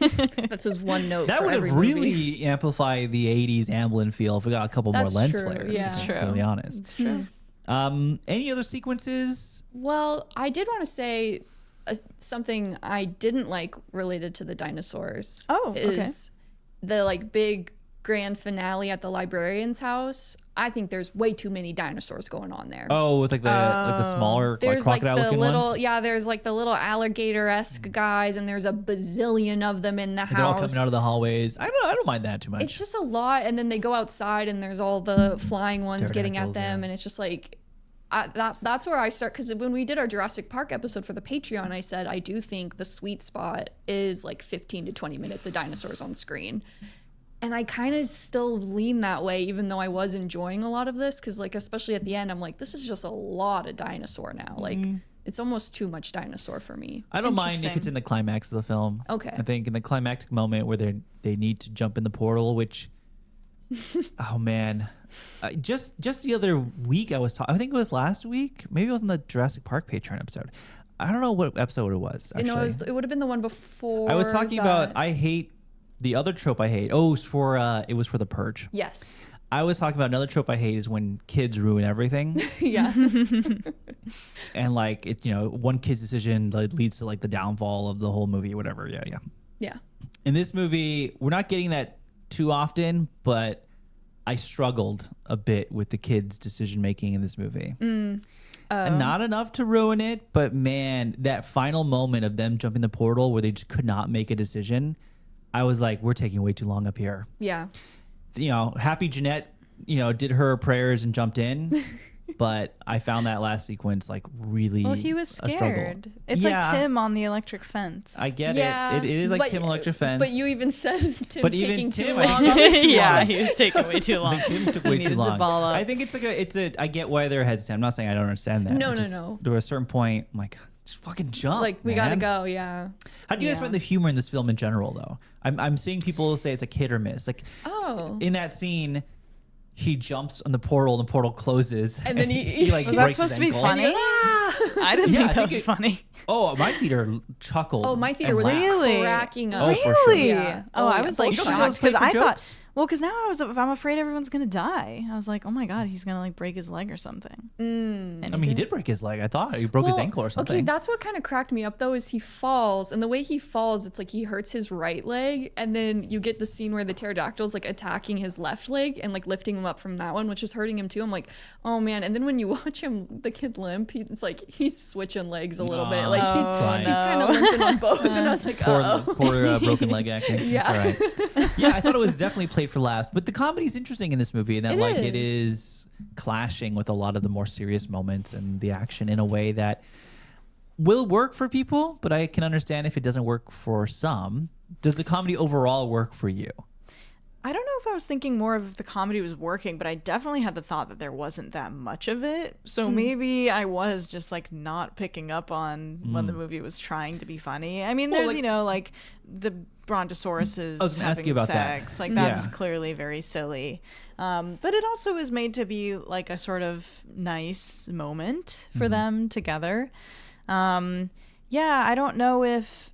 That's his one note. That for would have every movie. really amplified the 80s Amblin feel if we got a couple That's more lens true, flares, yeah. to be True. completely honest. It's true. Any other sequences? Well, I did want to say something I didn't like related to the dinosaurs. Oh, okay. is the like big grand finale at the librarian's house. I think there's way too many dinosaurs going on there. Oh, with like the smaller There's like crocodile the looking little, ones? there's like the little alligator-esque guys, and there's a bazillion of them in the They're all house. coming out of the hallways. I don't mind that too much. It's just a lot, and then they go outside, and there's all the flying ones getting at Pterodactyls, them, yeah. and it's just like that's where I start. Because when we did our Jurassic Park episode for the Patreon, I said I do think the sweet spot is like 15 to 20 minutes of dinosaurs on screen. And I kind of still lean that way, even though I was enjoying a lot of this, because like especially at the end, I'm like, this is just a lot of dinosaur now. Like it's almost too much dinosaur for me. I don't mind if Interesting. it's in the climax of the film. Okay. I think in the climactic moment where they need to jump in the portal, which, oh man, just the other week I was talking. I think it was last week. Maybe it was in the Jurassic Park Patreon episode. I don't know what episode it was. Actually, It would have been the one before. I was talking about. that. I hate the other trope. I hate. Oh, it was for the Purge. Yes. I was talking about another trope I hate is when kids ruin everything. Yeah. And like one kid's decision leads to like the downfall of the whole movie or whatever. Yeah. Yeah. In this movie, we're not getting that too often, but I struggled a bit with the kids' decision making in this movie. And not enough to ruin it, but man, that final moment of them jumping the portal where they just could not make a decision, I was like, we're taking way too long up here. Yeah. Happy Jeanette, did her prayers and jumped in. But I found that last sequence like really. Well, he was a struggle. scared. It's like Tim on the electric fence. I get Yeah, it. It is like but- Tim Electric Fence. But you even said Tim's But even taking too Tim, I long. think on Tim it. took too yeah, long. he was taking way too long. Tim took way Needed too to long. ball up. I think I get why they're hesitant. I'm not saying I don't understand that. No, Just, no. There was a certain point, I'm like, just fucking jump. Like we man. gotta go. Yeah. How do you guys Yeah. find the humor in this film in general, though? I'm seeing people say it's like hit or miss. Like Oh. in that scene, he jumps on the portal, and the portal closes, And then he- like Was that breaks his supposed to be ankle. funny? I didn't Yeah, think I that think was it- funny. Oh, my theater chuckled. Oh, my theater and was laughed. Really? cracking up. Oh, for sure. Really? Yeah. Oh, I yeah. was Well, like you don't think that was shocked because played I for thought. jokes? Well, because now I'm afraid everyone's gonna die. I was like, oh my god, he's gonna like break his leg or something. And I mean, he did break his leg. I thought he broke his Well, ankle or something. Okay, that's what kind of cracked me up though is he falls, and the way he falls, it's like he hurts his right leg, and then you get the scene where the pterodactyl's like attacking his left leg and like lifting him up from that one, which is hurting him too. I'm like, oh man. And then when you watch him, the kid limp, it's like he's switching legs a little bit, like he's fine. kind of limping on both, and I was like, oh. Poor broken leg acting. Yeah. It's all right. Yeah, I thought it was definitely played for laughs, but the comedy's interesting in this movie, and that it is clashing with a lot of the more serious moments and the action in a way that will work for people, but I can understand if it doesn't work for some. Does the comedy overall work for you? I don't know if I was thinking more of if the comedy was working, but I definitely had the thought that there wasn't that much of it. So maybe I was just like not picking up on when the movie was trying to be funny. I mean, Well, there's, like- the brontosauruses I was gonna ask having you about that. sex. Like that's Yeah. clearly very silly. But it also is made to be like a sort of nice moment for them together. Yeah, I don't know if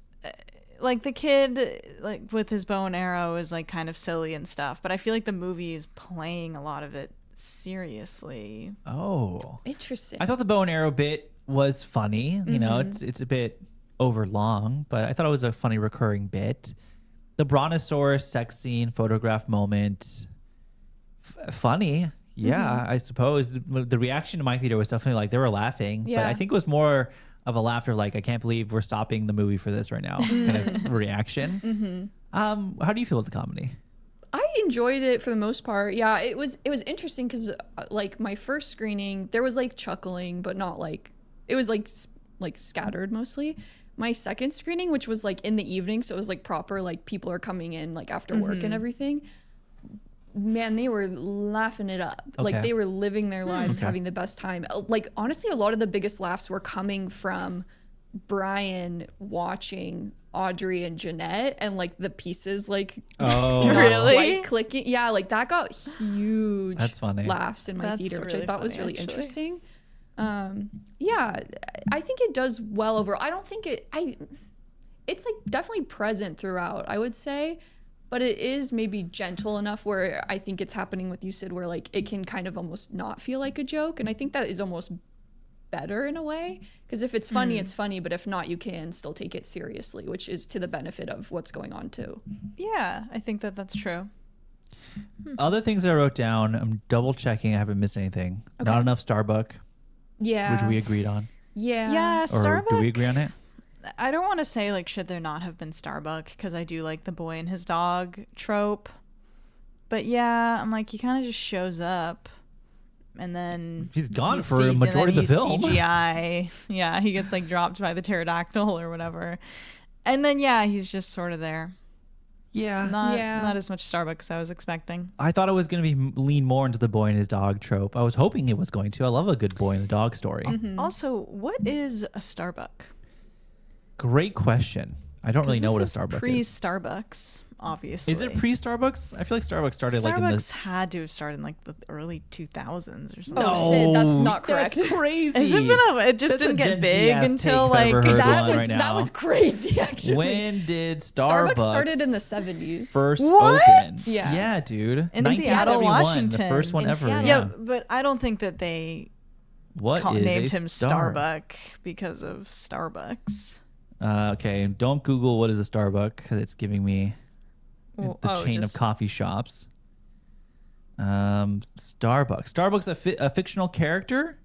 like the kid like with his bow and arrow is like kind of silly and stuff, but I feel like the movie is playing a lot of it seriously. Oh. Interesting. I thought the bow and arrow bit was funny. You know, it's a bit overlong, but I thought it was a funny recurring bit. The brontosaurus sex scene, photograph moment, funny. Yeah, I suppose the reaction to my theater was definitely like they were laughing, but Yeah. I think it was more of a laughter like I can't believe we're stopping the movie for this right now kind of reaction. How do you feel with the comedy? enjoyed it for the most part. Yeah, it was interesting because like my first screening, there was like chuckling, but not like it was like scattered mostly. My second screening, which was like in the evening, so it was like proper, like people are coming in like after work and everything. Man, they were laughing it up. Okay. Like they were living their lives, having the best time. Like honestly, a lot of the biggest laughs were coming from Brian watching Audrey and Jeanette and like the pieces like Oh, not Really? quite clicking. Yeah, like that got huge That's funny. laughs in my That's theater, which I really thought was funny, really actually. interesting. Yeah, I think it does well overall. I don't think it's like definitely present throughout, I would say, but it is maybe gentle enough where I think it's happening with you, Sid, where like it can kind of almost not feel like a joke. And I think that is almost better in a way, because if it's funny, it's funny, but if not, you can still take it seriously, which is to the benefit of what's going on too. Yeah, I think that's true. Other things that I wrote down, I'm double checking I haven't missed anything. Not enough Starbuck, Yeah. which we agreed on. Yeah. Yeah, Or Starbuck. do we agree on it? I don't want to say like should there not have been Starbuck, because I do like the boy and his dog trope. But yeah, I'm like he kind of just shows up, and then He's gone you for a and majority then of the film. CGI. Yeah, he gets like dropped by the pterodactyl or whatever, and then yeah, he's just sort of there. Yeah. Not as much Starbucks as I was expecting. I thought it was going to be lean more into the boy and his dog trope. I was hoping it was going to. I love a good boy and the dog story. Also, what is a Starbuck? Great question. I don't really know what a Starbuck is. Pre-Starbucks, obviously. Is it pre-Starbucks? I feel like Starbucks started like in Starbucks the... had to have started in like the early 2000s or something. Oh, Sid, that's not correct. That's crazy. Has it been it just That's a didn't Gen get big Z-ass until take if I like ever heard that one was right now. that was crazy actually. When did Starbucks started in the 70s. first What? open? Yeah. Yeah, dude. In Seattle, 1971, Washington. The first one In ever. Seattle. yeah, but I don't think that they What is named a him Starbuck because of Starbucks. Okay, don't Google what is a Starbuck because it's giving me Well, the chain of coffee shops. Starbucks. Starbucks, a fictional character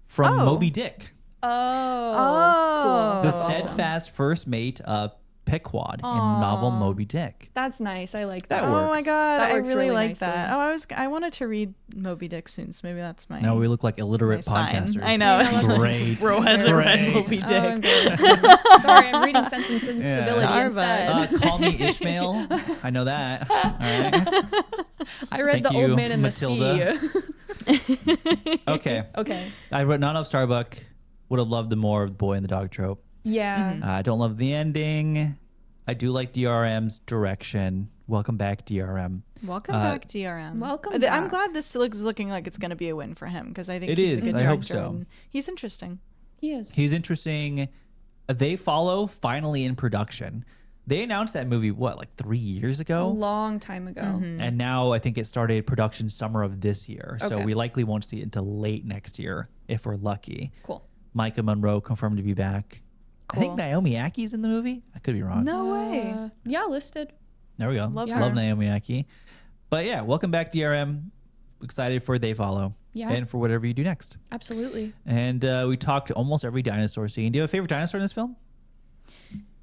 from Oh. Moby Dick. Oh, The That's awesome. steadfast first mate of Pequod in novel Moby Dick. That's nice. I like That that. Oh works. my god, That I works really really like nicely. that. I wanted to read Moby Dick soon, so maybe that's my. Now we look like illiterate my sign. podcasters. I know. Yeah, that's Great. Bro hasn't read Great. Moby Oh, Dick. embarrassing. Sorry, I'm reading Sense and Sensibility Starbucks. instead. Call me Ishmael. I know that. All right. I read Thank The you, Old Man in Matilda. the Sea. Okay. Okay. I wrote not enough Starbuck. Would have loved the more of the boy and the dog trope. Yeah. I don't love the ending. I do like DRM's direction. Welcome back, DRM. Welcome back, DRM. Welcome I'm back. glad this looks looking like it's going to be a win for him, because I think It he's is. a good I hope director so. and he's interesting. He is. He's interesting. They Follow finally in production. They announced that movie, what, like 3 years A ago? long time ago. And now I think it started production summer of this year. So Okay. we likely won't see it until late next year if we're lucky. Cool. Micah Monroe confirmed to be back. I think Cool. Naomi Aki's in the movie. I could be wrong. No way. Yeah, listed. There we go. Love her. Love Naomi Aki. But yeah, welcome back, DRM. Excited for They Follow. Yeah. And for whatever you do next. Absolutely. And we talked almost every dinosaur scene. Do you have a favorite dinosaur in this film?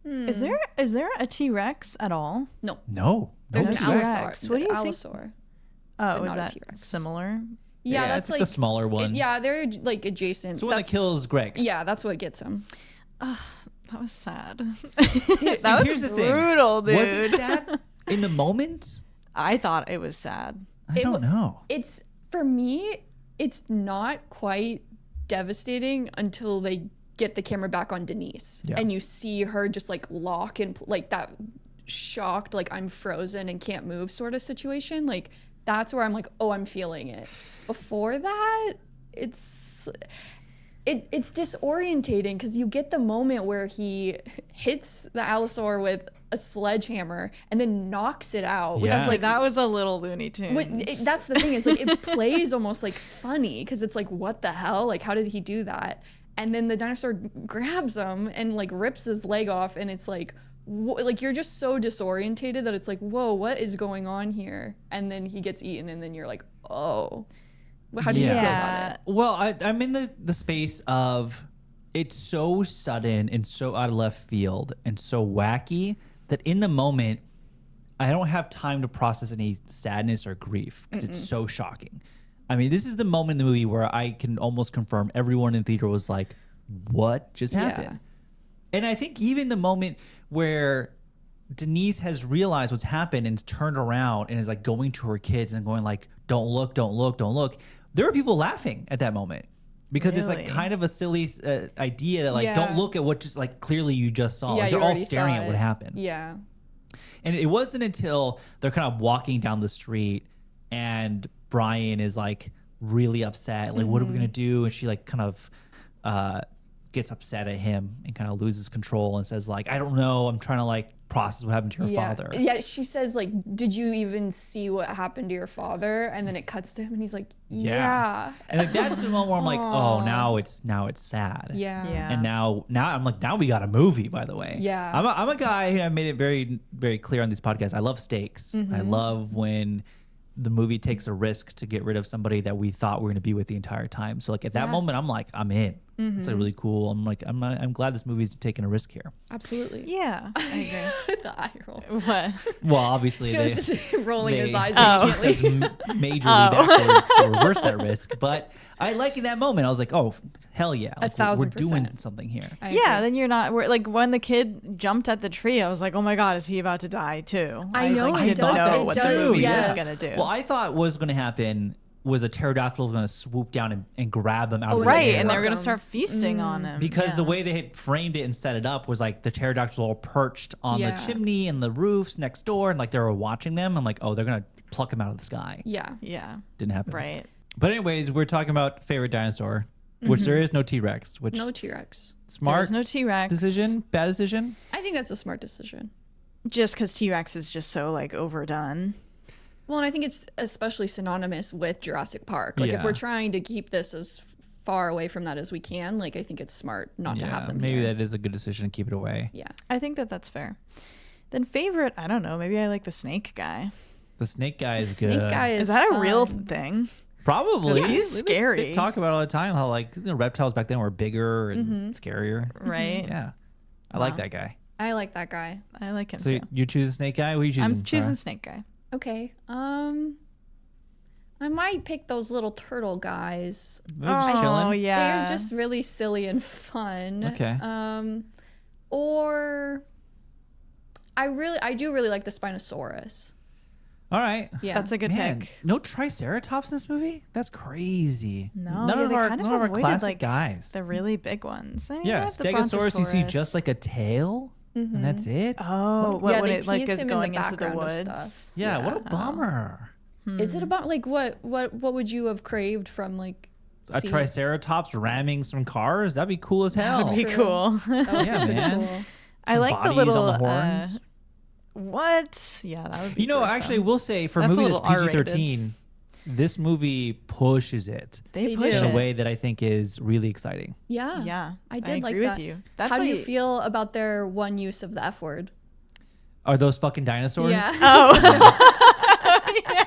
Is there a T-Rex at all? No. No. There's no an T-Rex. Allosaur. What do you think? Allosaur. Oh, But is not a that T-Rex. similar? Yeah, it's that's like like the smaller one. yeah, they're like adjacent. It's the one that kills Greg. Yeah, that's what gets him. That was sad. Dude, that here's was the thing. brutal, dude. Was it sad in the moment? I thought it was sad. I don't know. It's for me, it's not quite devastating until they get the camera back on Denise Yeah. and you see her just like lock and like that shocked, like I'm frozen and can't move sort of situation. Like that's where I'm like, oh, I'm feeling it. Before that, it's disorientating because you get the moment where he hits the Allosaur with a sledgehammer and then knocks it out, which Yeah. is like That was a little Looney Tunes. that's the thing is like it plays almost like funny because it's like what the hell, like how did he do that? And then the dinosaur grabs him and like rips his leg off and it's like like you're just so disorientated that it's like whoa, what is going on here? And then he gets eaten and then you're like, oh, how do you feel about it? Well, I'm in the space of it's so sudden and so out of left field and so wacky that in the moment I don't have time to process any sadness or grief because it's so shocking. I mean, this is the moment in the movie where I can almost confirm everyone in the theater was like, what just happened? And I think even the moment where Denise has realized what's happened and turned around and is like going to her kids and going like, don't look, don't look, don't look. There are people laughing at that moment because it's like kind of a silly idea that like, don't look at what just like clearly you just saw. Like, they're all staring at what happened. Yeah. And it wasn't until they're kind of walking down the street and Brian is like really upset. Like, what are we going to do? And she like kind of gets upset at him and kind of loses control and says like, I don't know. I'm trying to like process what happened to your father. Yeah, she says like, did you even see what happened to your father? And then it cuts to him and he's like, yeah. And like that's the moment where I'm like, oh, now it's sad. Yeah. And now I'm like, now we got a movie, by the way. Yeah. I'm a guy who I made it very, very clear on these podcasts. I love stakes. I love when the movie takes a risk to get rid of somebody that we thought we were going to be with the entire time. So like at that moment, I'm like, I'm in. It's like really cool. I'm like, I'm glad this movie's taking a risk here. Absolutely. Yeah, I agree. The eye roll. What? Well, obviously, Joe's just rolling his eyes just immediately. majorly backwards to reverse that risk. But I like in that moment, I was like, oh, hell yeah. Like, 1,000%. we're doing something here. Yeah, then you're not. Like when the kid jumped at the tree, I was like, oh my god, is he about to die too? I know, like, it didn't does- know it what does, the movie yes. was gonna do. Well, I thought what was going to happen was a pterodactyl was going to swoop down and grab him out of the right, air. and they were gonna Welcome. start feasting on him Because the way they had framed it and set it up was like the pterodactyl all perched on the chimney and the roofs next door, and like they were watching them. I'm like, oh, they're gonna pluck him out of the sky. Yeah. Didn't happen. Right. But anyways, we're talking about favorite dinosaur, which there is no T-Rex. Which No T-Rex. smart There's no T-Rex decision, bad decision. I think that's a smart decision. just because T-Rex is just so like overdone. Well, and I think it's especially synonymous with Jurassic Park. Like if we're trying to keep this as far away from that as we can, like I think it's smart not to have them maybe here. that is a good decision to keep it away. Yeah. I think that that's fair. Then favorite, I don't know. Maybe I like the snake guy. The snake guy is Snake good. guy Is that a real fun. thing? Probably. 'Cause he's They scary. talk about it all the time how like reptiles back then were bigger and scarier. Right. Yeah. I like that guy. I like that guy. I like him So too. you choose a snake guy? What are you choosing? I'm choosing Sarah? snake guy. Okay. I might pick those little turtle guys. They're just Oh chilling. yeah. They're just really silly and fun. Okay. Or I do really like the Spinosaurus. All right. Yeah. That's a good Man, pick. no Triceratops in this movie? That's crazy. No, none yeah, of they our kind of none of our avoided, classic like, guys. The really big ones. I mean, Yeah, I have the Stegosaurus. You see Brontosaurus. just like a tail, and that's it. Oh, Yeah, when they it like tease is him in the going into the background of woods. stuff. Yeah, what a bummer. Is it about like what would you have craved from like A seeing- Triceratops ramming some cars? That'd be cool as hell. That'd be True. cool. That would Yeah, be man. cool. I Some like the bodies little on the horns. What? Yeah, that would be. You know, gruesome. actually, we'll say for a That's a movie that's little PG-13, this movie pushes it they They push do. in a it. way that I think is really exciting. Yeah. Yeah, I did like agree that. with you. That's How do why you feel about their one use of the F word? Are those fucking dinosaurs? Yeah. Oh,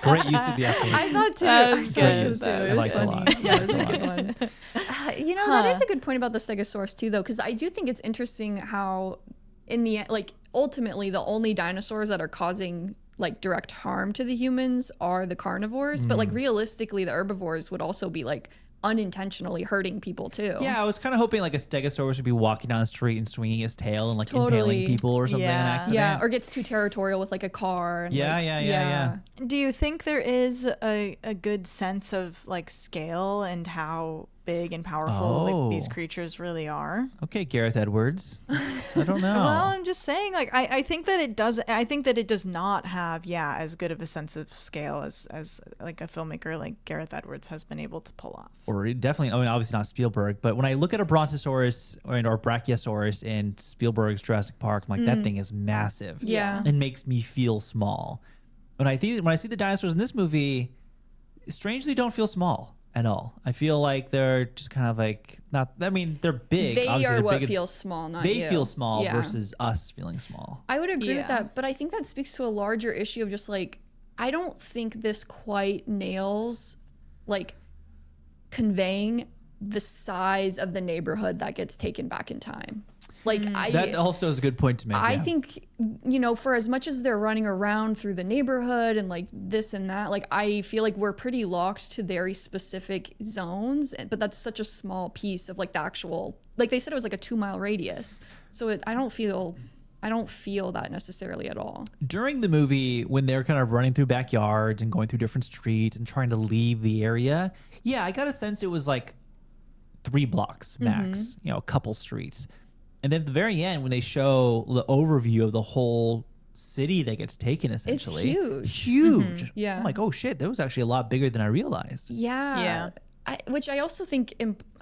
Great use of the F word. I thought too. That was I thought good. it was That too. was It liked it a lot. funny. Yeah, it was a Liked it good one. You know, that is a good point about the Stegosaurus too, though, because I do think it's interesting how, in the end, like ultimately, the only dinosaurs that are causing like direct harm to the humans are the carnivores, but like realistically, the herbivores would also be like unintentionally hurting people too. Yeah, I was kind of hoping like a Stegosaurus would be walking down the street and swinging his tail and like Totally. impaling people or something in Yeah. accident. Yeah, or gets too territorial with like a car. And, Yeah, like, yeah. do you think there is a good sense of like scale and how big and powerful like, these Oh. creatures really are? Okay, Gareth Edwards. I don't know. Well, I'm just saying, like, I think that it does. I think that it does not have, as good of a sense of scale as like a filmmaker like Gareth Edwards has been able to pull off. Or definitely, I mean, obviously not Spielberg, but when I look at a Brontosaurus or Brachiosaurus in Spielberg's Jurassic Park, I'm like, that thing is massive. Yeah. It makes me feel small. When I see the dinosaurs in this movie, strangely don't feel small at all. I feel like they're just kind of like not. I mean, they're big. They Obviously, are they're what big. feels small, not They you. feel small Yeah. versus us feeling small. I would agree Yeah. with that, but I think that speaks to a larger issue of just like I don't think this quite nails like conveying the size of the neighborhood that gets taken back in time. Like That also is a good point to make. I yeah. think, for as much as they're running around through the neighborhood and like this and that, like I feel like we're pretty locked to very specific zones, but that's such a small piece of like the actual, like they said it was like a 2-mile radius. So I don't feel that necessarily at all. During the movie, when they're kind of running through backyards and going through different streets and trying to leave the area, yeah, I got a sense it was like 3 blocks max, a couple streets. And then at the very end, when they show the overview of the whole city that gets taken, essentially, huge. Huge. Yeah. I'm like, oh shit, that was actually a lot bigger than I realized. Yeah. Which I also think,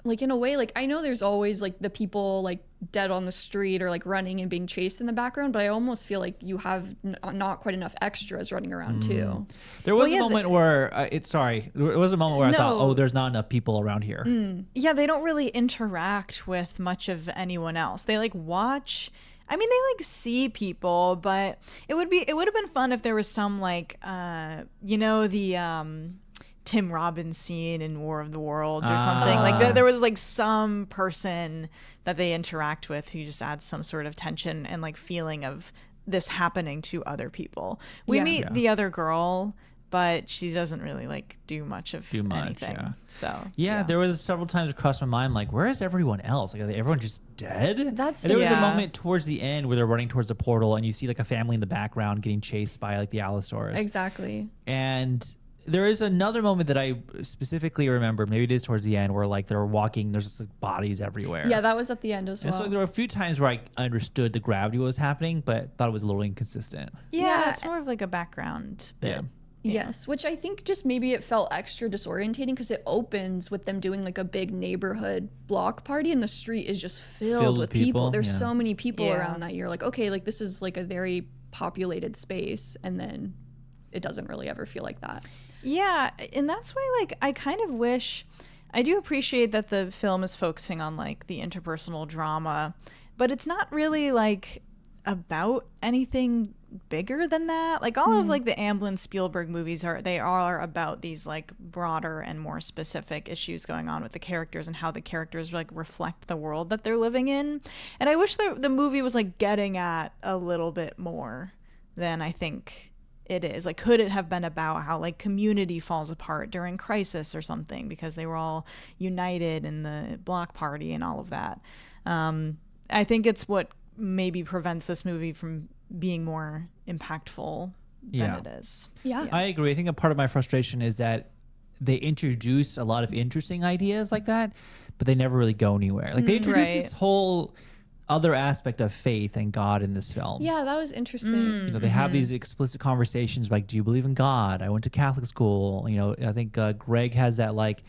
like in a way, like I know there's always like the people like dead on the street or like running and being chased in the background, but I almost feel like you have not quite enough extras running around too. There was a moment where there was a moment where I thought, oh, there's not enough people around here. Yeah, they don't really interact with much of anyone else. They like watch. I mean, they like see people, but it would have been fun if there was some like the Tim Robbins scene in War of the Worlds or something. Like there was like some person that they interact with who just adds some sort of tension and like feeling of this happening to other people. We meet the other girl, but she doesn't really like do much anything. Yeah. So there was several times across my mind like, where is everyone else? Like, are everyone just dead? And there was a Yeah. moment towards the end where they're running towards the portal and you see like a family in the background getting chased by like the Allosaurus. Exactly. And there is another moment that I specifically remember, maybe it is towards the end, where like they're walking, there's just like bodies everywhere. Yeah, that was at the end as well. And so there were a few times where I understood the gravity of what was happening, but thought it was a little inconsistent. Yeah, it's more of like a background bit. Yeah. Yes, which I think just maybe it felt extra disorientating because it opens with them doing like a big neighborhood block party and the street is just filled with people. There's so many people around that you're like, okay, like this is like a very populated space, and then it doesn't really ever feel like that. Yeah, and that's why like I kind of wish, I do appreciate that the film is focusing on like the interpersonal drama, but it's not really like about anything bigger than that. Like all of like the Amblin Spielberg movies are about these like broader and more specific issues going on with the characters and how the characters like reflect the world that they're living in. And I wish the movie was like getting at a little bit more than I think it is. Like, could it have been about how like community falls apart during crisis or something because they were all united in the block party and all of that. I think it's what maybe prevents this movie from being more impactful than it is. Yeah. I agree. I think a part of my frustration is that they introduce a lot of interesting ideas like that, but they never really go anywhere. Like they introduce this whole other aspect of faith and God in this film. Yeah, that was interesting. They have these explicit conversations like, do you believe in God? I went to Catholic school. I think Greg has that like,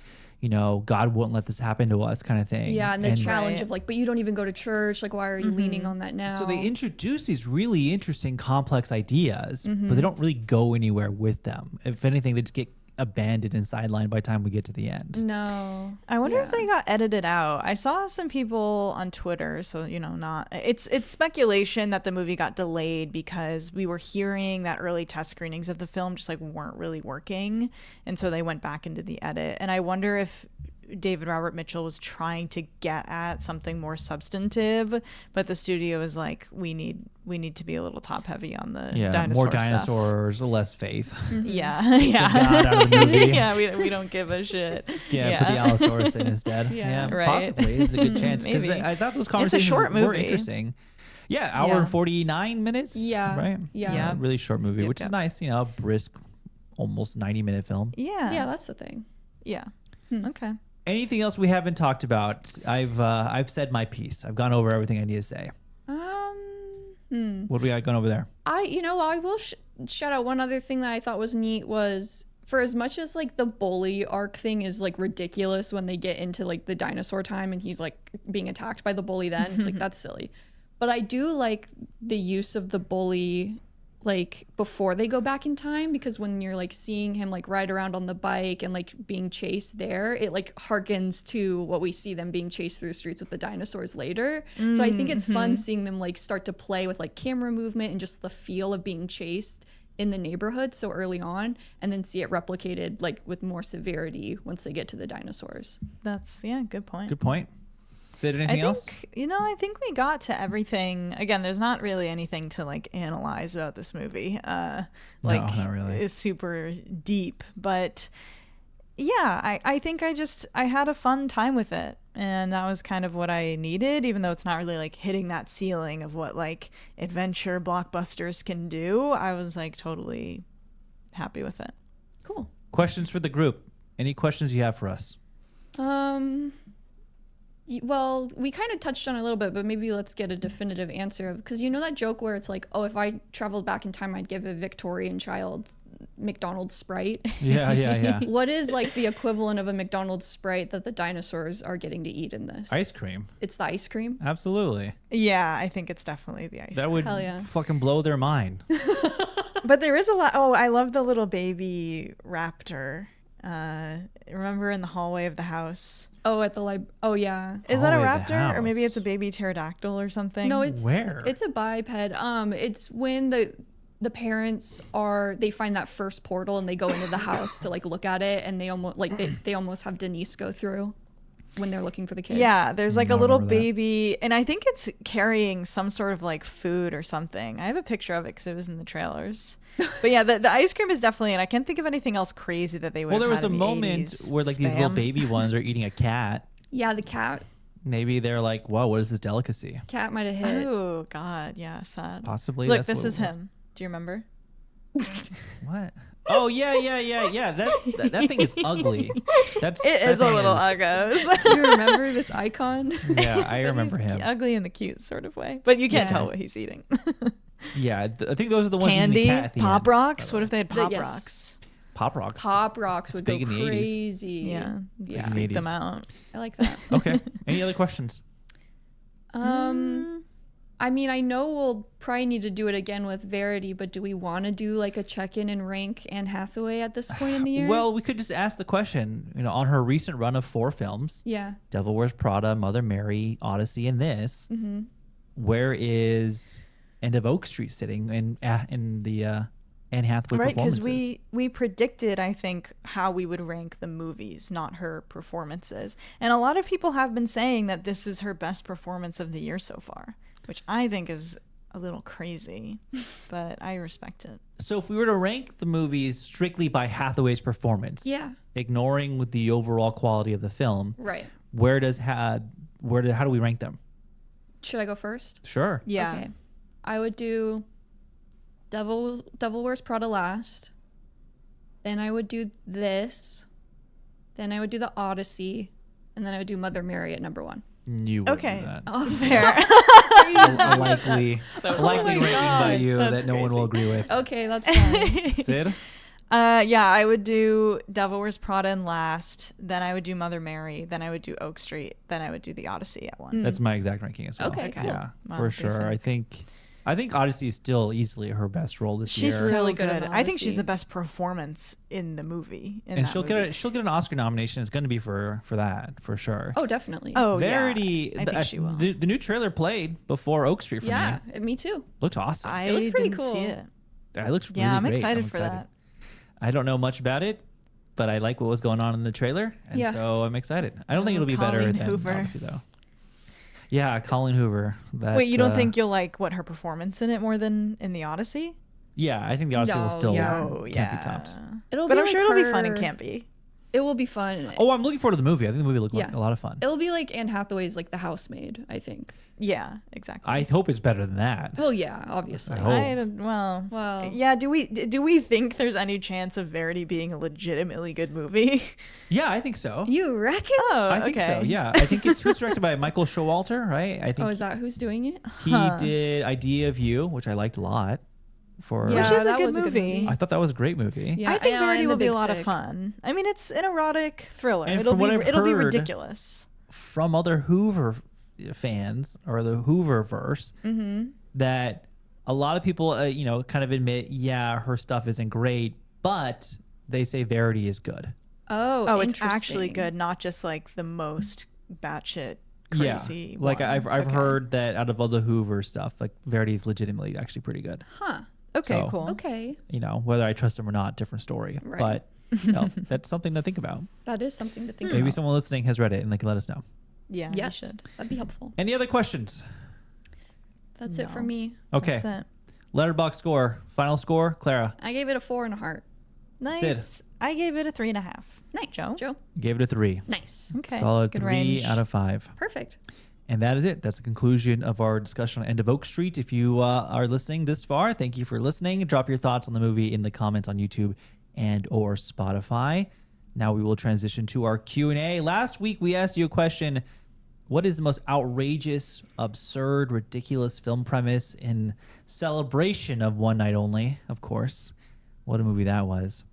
God wouldn't let this happen to us kind of thing. Yeah, and the challenge of like, but you don't even go to church. Like, why are you leaning on that now? So they introduce these really interesting, complex ideas, but they don't really go anywhere with them. If anything, they just get abandoned and sidelined by the time we get to the end. No. I wonder if they got edited out. I saw some people on Twitter, so it's speculation that the movie got delayed because we were hearing that early test screenings of the film just like weren't really working, and so they went back into the edit. And I wonder if David Robert Mitchell was trying to get at something more substantive, but the studio is like, we need to be a little top heavy on the dinosaur more dinosaurs, stuff. Less faith. Yeah. God out of the movie. Yeah, we don't give a shit. Put the Allosaurus in instead. Right. Possibly. It's a good chance because Maybe. I thought those conversations short were movie. interesting. Yeah, hour and 49 minutes. Yeah. Right? Yeah. Really short movie, which is nice. A brisk, almost 90-minute film. Yeah. Yeah, that's the thing. Yeah. Okay. Anything else we haven't talked about? I've said my piece. I've gone over everything I need to say. What do we got going over there? I will shout out one other thing that I thought was neat was, for as much as like the bully arc thing is like ridiculous when they get into like the dinosaur time and he's like being attacked by the bully, then it's like that's silly. But I do like the use of the bully like before they go back in time, because when you're like seeing him like ride around on the bike and like being chased there, it like harkens to what we see them being chased through the streets with the dinosaurs later. So I think it's fun seeing them like start to play with like camera movement and just the feel of being chased in the neighborhood so early on, and then see it replicated like with more severity once they get to the dinosaurs. That's good point. Good point. Sid, anything else? I think we got to everything. Again, there's not really anything to like analyze about this movie. No, not really. It's super deep, but yeah, I think I had a fun time with it, and that was kind of what I needed, even though it's not really like hitting that ceiling of what like adventure blockbusters can do. I was like totally happy with it. Cool. Questions for the group. Any questions you have for us? Well, we kind of touched on it a little bit, but maybe let's get a definitive answer of, because you know that joke where it's like, oh, if I traveled back in time, I'd give a Victorian child McDonald's Sprite. Yeah. What is like the equivalent of a McDonald's Sprite that the dinosaurs are getting to eat in this? Ice cream. It's the ice cream. Absolutely. Yeah, I think it's definitely the ice. That would Hell yeah. fucking blow their mind. But there is a lot. Oh, I love the little baby raptor. Remember in the hallway of the house? Oh, at the oh yeah. Is that a Hallway of the raptor, or maybe house. it's a baby pterodactyl or something? No, it's Where? It's a biped. It's when the parents they find that first portal and they go into the house to like look at it, and they almost have Denise go through when they're looking for the kids. Yeah, there's like I a little remember that. baby, and I think it's carrying some sort of like food or something. I have a picture of it because it was in the trailers. But yeah, the ice cream is definitely, and I can't think of anything else crazy that they would. Well, there have was had a in the moment 80s. where like these little Spam. baby ones are eating a cat. Yeah, the cat Maybe they're like, whoa, what is this delicacy? might have hit. Oh God, yeah, sad. Possibly. Look, that's this what is him. Do you remember? What? Oh, yeah. That thing is ugly. It is a little uggos. Do you remember this icon? Yeah, I remember He's him. ugly in the cute sort of way, but you can't Yeah. tell what he's eating. Yeah, I think those are the ones eating Candy, the cat at the Pop end, by Rocks. the What way. if they had Pop Yes. Rocks? Pop Rocks? Pop Rocks would go big in the 80s. crazy. Yeah, Yeah. in the freak them 80s. out. I like that. Okay. Any other questions? I mean, I know we'll probably need to do it again with Verity, but do we want to do like a check-in and rank Anne Hathaway at this point in the year? Well, we could just ask the question, on her recent run of 4 films, yeah. Devil Wears Prada, Mother Mary, Odyssey, and this, where is End of Oak Street sitting in the Anne Hathaway Right, because performances? we predicted, I think, how we would rank the movies, not her performances. And a lot of people have been saying that this is her best performance of the year so far, which I think is a little crazy, but I respect it. So if we were to rank the movies strictly by Hathaway's performance, Yeah. ignoring with the overall quality of the film, Right. how do we rank them? Should I go first? Sure. Yeah. Okay. I would do Devil Wears Prada last. Then I would do this. Then I would do the Odyssey. And then I would do Mother Mary at number 1. You would Okay. do that. Oh, fair. A likely ranking by you That's that no one will crazy. agree with. Okay, that's fine. Sid? Yeah, I would do Devil Wears Prada in last. Then I would do Mother Mary. Then I would do Oak Street. Then I would do the Odyssey at 1. That's my exact ranking as well. Okay, cool. Yeah, Wow, for pretty sure. I think Odyssey is still easily her best role this She's year. so Really good. good in the I think she's Odyssey. the best performance in the movie. And she'll get an Oscar nomination. It's going to be for that for sure. Oh, definitely. Oh, Verity, yeah. I think she will. the new trailer played before Oak Street for yeah, me. me too. Looked awesome. I It looked pretty didn't cool. see it. It looks really Yeah, I'm great. excited for that. I don't know much about it, but I like what was going on in the trailer, and Yeah. so I'm excited. I don't think it'll be better Colleen than Hoover. Odyssey though. Yeah, Colleen Hoover. Wait, you don't think you'll like her performance in it more than in the Odyssey? Yeah, I think the Odyssey will No, still yeah. can't be topped. It'll But be I'm like sure it'll be fun and her- campy. It will be fun. Oh, I'm looking forward to the movie. I think the movie looked like Yeah. a lot of fun. It'll be like Anne Hathaway's like The Housemaid, I think. Yeah, exactly. I hope it's better than that. Well, yeah, obviously. I hope. Well, Well, yeah. Do we think there's any chance of Verity being a legitimately good movie? Yeah, I think so. you reckon? Oh, I think so. Yeah, I think it's directed by Michael Showalter, right? I think Oh, is that who's doing it? he did Idea of You, which I liked a lot. Yeah, Which is a that good was a good movie. movie. I thought that was a great movie. Yeah, I think and Verity The will be a Big lot of Sick. fun. I mean, it's an erotic thriller. And It'll from what I've be heard- ridiculous. From other Hoover fans or the Hooververse, that a lot of people, kind of admit, yeah, her stuff isn't great, but they say Verity is good. Oh, It's actually interesting. good, not just like the most batshit crazy. Yeah, like one. I've Okay. heard that out of all the Hoover stuff, like Verity is legitimately actually pretty good. Huh. Okay, so- cool. Okay. Whether I trust him or not, different story. Right. But that's something to think about. That is something to think Maybe about. someone listening has read it and they can let us know. Yeah, you Yes, should. that'd be helpful. Any other questions? That's it for me. Okay. That's it. Letterboxd score. Final score, Clara. I gave it a 4 and a heart. Nice. Sid. I gave it a 3.5. Nice. Joe? Gave it a 3. Nice. Okay. Solid good 3 range. out of 5. Perfect. And that is it. That's the conclusion of our discussion on End of Oak Street. If you are listening this far, thank you for listening. Drop your thoughts on the movie in the comments on YouTube and or Spotify. Now we will transition to our Q&A. Last week we asked you a question. What is the most outrageous, absurd, ridiculous film premise in celebration of One Night Only? Of course. What a movie that was.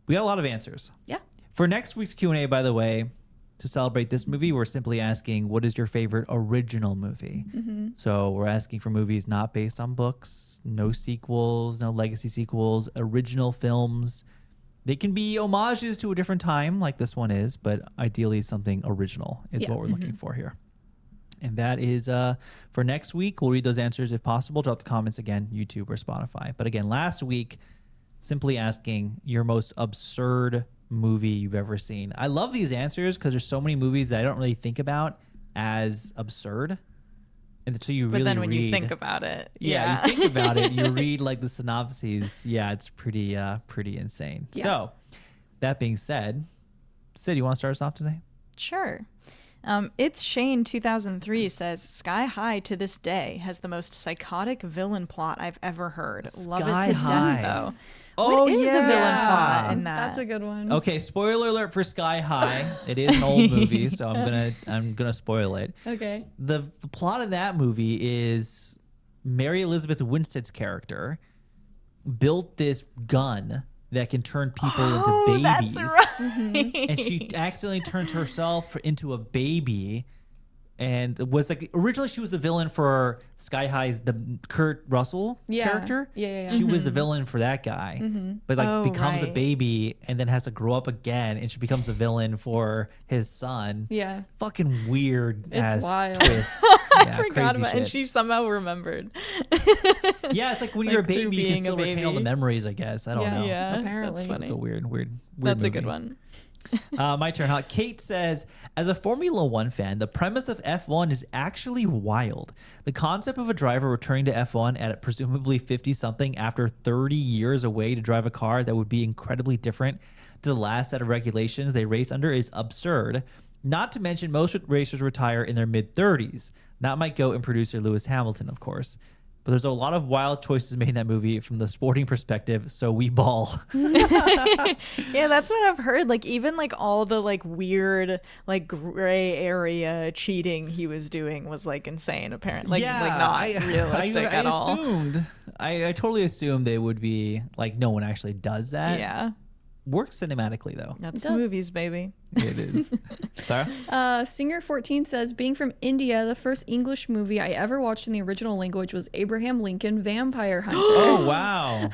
We got a lot of answers. Yeah. For next week's Q&A, by the way, to celebrate this movie, we're simply asking, what is your favorite original movie? Mm-hmm. So we're asking for movies not based on books, no sequels, no legacy sequels, original films. They can be homages to a different time, like this one is, but ideally something original is what we're looking for here. And that is for next week. We'll read those answers if possible. Drop the comments again, YouTube or Spotify. But again, last week, simply asking your most absurd movie you've ever seen. I love these answers because there's so many movies that I don't really think about as absurd until you really But then when read. you think about it. Yeah, you think about it, you read like the synopses. Yeah, it's pretty insane. Yeah. So that being said, Sid, you want to start us off today? Sure. It's Shane 2003 says Sky High to this day has the most psychotic villain plot I've ever heard. Love Sky it to High. death though. Oh, what is the villain yeah. plot in that? That's a good one. Okay, spoiler alert for Sky High. It is an old movie, so I'm gonna spoil it. Okay. The plot of that movie is Mary Elizabeth Winstead's character built this gun that can turn people into babies. That's right. And she accidentally turned herself into a baby, and was like originally she was the villain for Sky High's the Kurt Russell character. Yeah. She was the villain for that guy, but like Oh, becomes a right. baby and then has to grow up again, and she becomes a villain for his son. Yeah. Fucking weird It's as wild. twist. I forgot about it. And she somehow remembered. Yeah, it's like when you're a Like, through baby, you can being a still retain all the baby. memories. I guess I don't know. Yeah, apparently. that's funny. It's a weird That's a movie. good one. My turn, huh? Kate says, as a Formula One fan, the premise of F1 is actually wild. The concept of a driver returning to F1 at presumably 50-something after 30 years away to drive a car that would be incredibly different to the last set of regulations they race under is absurd. Not to mention, most racers retire in their mid-30s. Not my goat and producer Lewis Hamilton, of course. But there's a lot of wild choices made in that movie from the sporting perspective, so we ball. Yeah, that's what I've heard. Like even like all the like weird like gray area cheating he was doing was like insane. Apparently, like not realistic at all. I totally assumed they would be like no one actually does that. Yeah, Works cinematically though. that's It does. movies, baby. It is. Clara? Singer14 says, being from India, the first English movie I ever watched in the original language was Abraham Lincoln Vampire Hunter. Oh wow.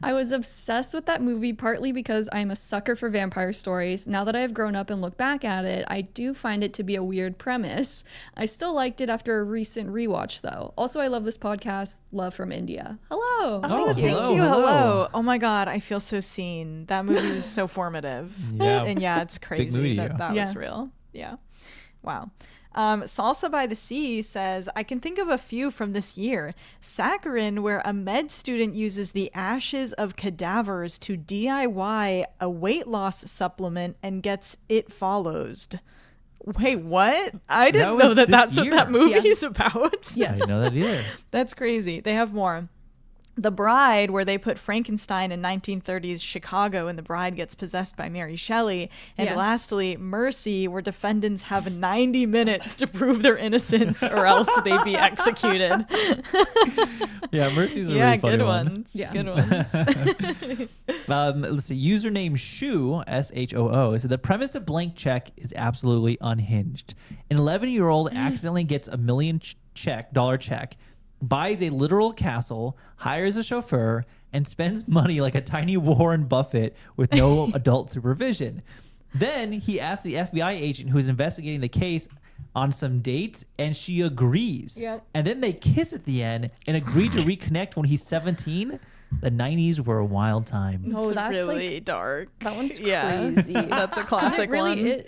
I was obsessed with that movie partly because I'm a sucker for vampire stories. Now that I have grown up and look back at it, I do find it to be a weird premise. I still liked it after a recent rewatch though. Also, I love this podcast. Love from India. Hello. Oh, Thank hello, you. hello. Hello. Oh my God, I feel so seen. That movie was so formative. Yeah. And yeah, it's movie to crazy you. that Yeah. was real. Yeah. Wow. Salsa by the Sea says, I can think of a few from this year. Saccharin, where a med student uses the ashes of cadavers to DIY a weight loss supplement and gets it follows. Wait, what? I didn't know was that this that's year. what that movie Yeah. is about. I Yes. didn't know that either. That's crazy. They have more. The Bride, where they put Frankenstein in 1930s Chicago and the bride gets possessed by Mary Shelley. And Yeah. lastly, Mercy, where defendants have 90 minutes to prove their innocence or else they be executed. Yeah, Mercy's a Yeah, really funny good one. ones. Yeah. Good ones. Let's see. Username Shoo, SHOO, said the premise of Blank Check is absolutely unhinged. An 11-year-old accidentally gets $1 million dollar check, buys a literal castle, hires a chauffeur, and spends money like a tiny Warren Buffett with no adult supervision. Then he asks the FBI agent who's investigating the case on some dates, and she agrees. Yep. And then they kiss at the end and agree to reconnect when he's 17. The 90s were a wild time. No, It's that's really like dark. that one's Yeah. crazy. That's a 'Cause classic it really one.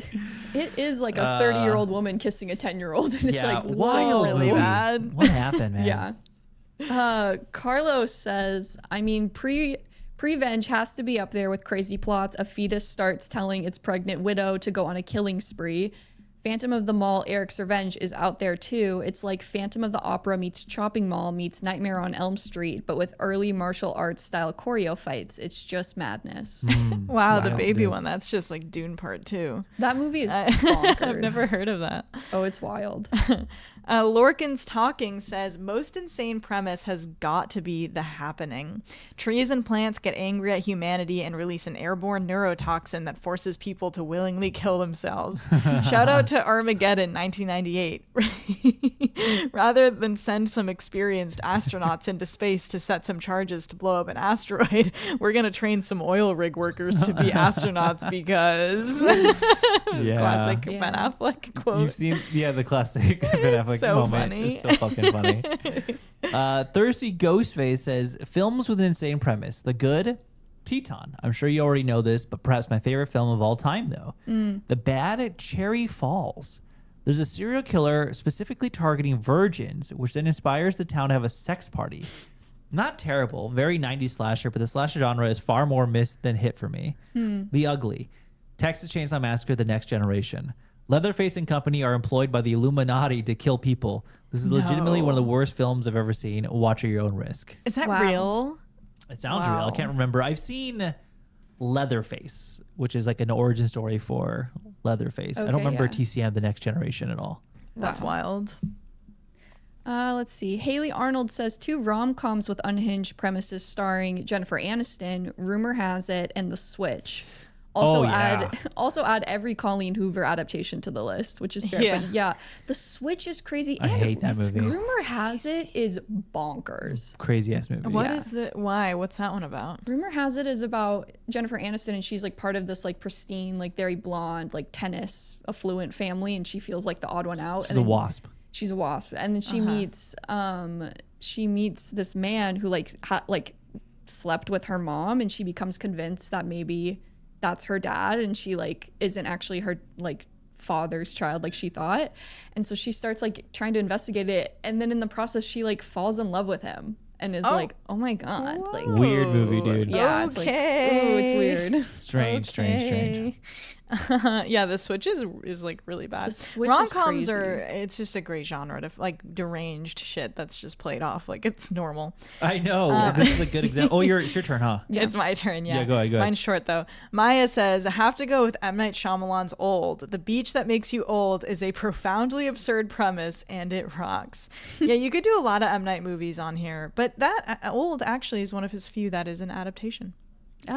it is like a 30-year-old woman kissing a 10-year-old, and it's Yeah, like wild whoa. really movie. bad. What happened, man? Yeah. Carlos says, I mean, Prevenge has to be up there with crazy plots. A fetus starts telling its pregnant widow to go on a killing spree. Phantom of the Mall, Eric's Revenge is out there too. It's like Phantom of the Opera meets Chopping Mall meets Nightmare on Elm Street, but with early martial arts style choreo fights. It's just madness. Wow, the Yes, baby it is. one. That's just like Dune Part 2. That movie is bonkers. I've never heard of that. Oh, it's wild. Lorcan's Talking says, most insane premise has got to be The Happening. Trees and plants get angry at humanity and release an airborne neurotoxin that forces people to willingly kill themselves. Shout out to Armageddon 1998. Rather than send some experienced astronauts into space to set some charges to blow up an asteroid, we're going to train some oil rig workers to be astronauts because... Yeah. Classic Yeah. Ben Affleck quote. You've seen, the classic Ben Affleck so moment. funny. It's so fucking funny. Thirsty Ghostface says, films with an insane premise. The good, Teton. I'm sure you already know this, but perhaps my favorite film of all time, though. The bad, Cherry Falls. There's a serial killer specifically targeting virgins, which then inspires the town to have a sex party. Not terrible, very 90s slasher, but the slasher genre is far more missed than hit for me. The Ugly. Texas Chainsaw Massacre, The Next Generation. Leatherface and company are employed by the Illuminati to kill people. This is legitimately one of the worst films I've ever seen. Watch at your own risk. Is that Wow. real? It sounds real. I Wow. can't remember. I've seen Leatherface, which is like an origin story for Leatherface. I don't Okay, remember yeah. TCM, The Next Generation at all. That's Wow. wild. Let's see. Haley Arnold says 2 rom-coms with unhinged premises starring Jennifer Aniston, Rumor Has It, and The Switch. Also Oh, yeah. add every Colleen Hoover adaptation to the list, which is fair. Yeah. But yeah, The Switch is crazy. I hate that movie. Rumor Has It is bonkers. Crazy ass movie. What Yeah. is the why? What's that one about? Rumor Has It is about Jennifer Aniston, and she's like part of this like pristine, like very blonde, like tennis affluent family, and she feels like the odd one out. She's and a then- wasp. She's a wasp, and then she meets this man who like slept with her mom, and she becomes convinced that maybe that's her dad, and she like isn't actually her like father's child like she thought, and so she starts like trying to investigate it, and then in the process she like falls in love with him and is like, oh my god, like Weird movie, dude. yeah, it's like, ooh, it's weird. Strange. Yeah, The Switch is like really bad. The Switch is Rom-coms crazy. it's just a great genre to like deranged shit that's just played off like it's normal. I know. This is a good example. Oh, it's your turn, huh? It's my turn, yeah. Yeah, go ahead. Mine's short though. Maya says, I have to go with M. Night Shyamalan's Old. The beach that makes you old is a profoundly absurd premise and it rocks. Yeah, you could do a lot of M. Night movies on here, but that Old actually is one of his few that is an adaptation.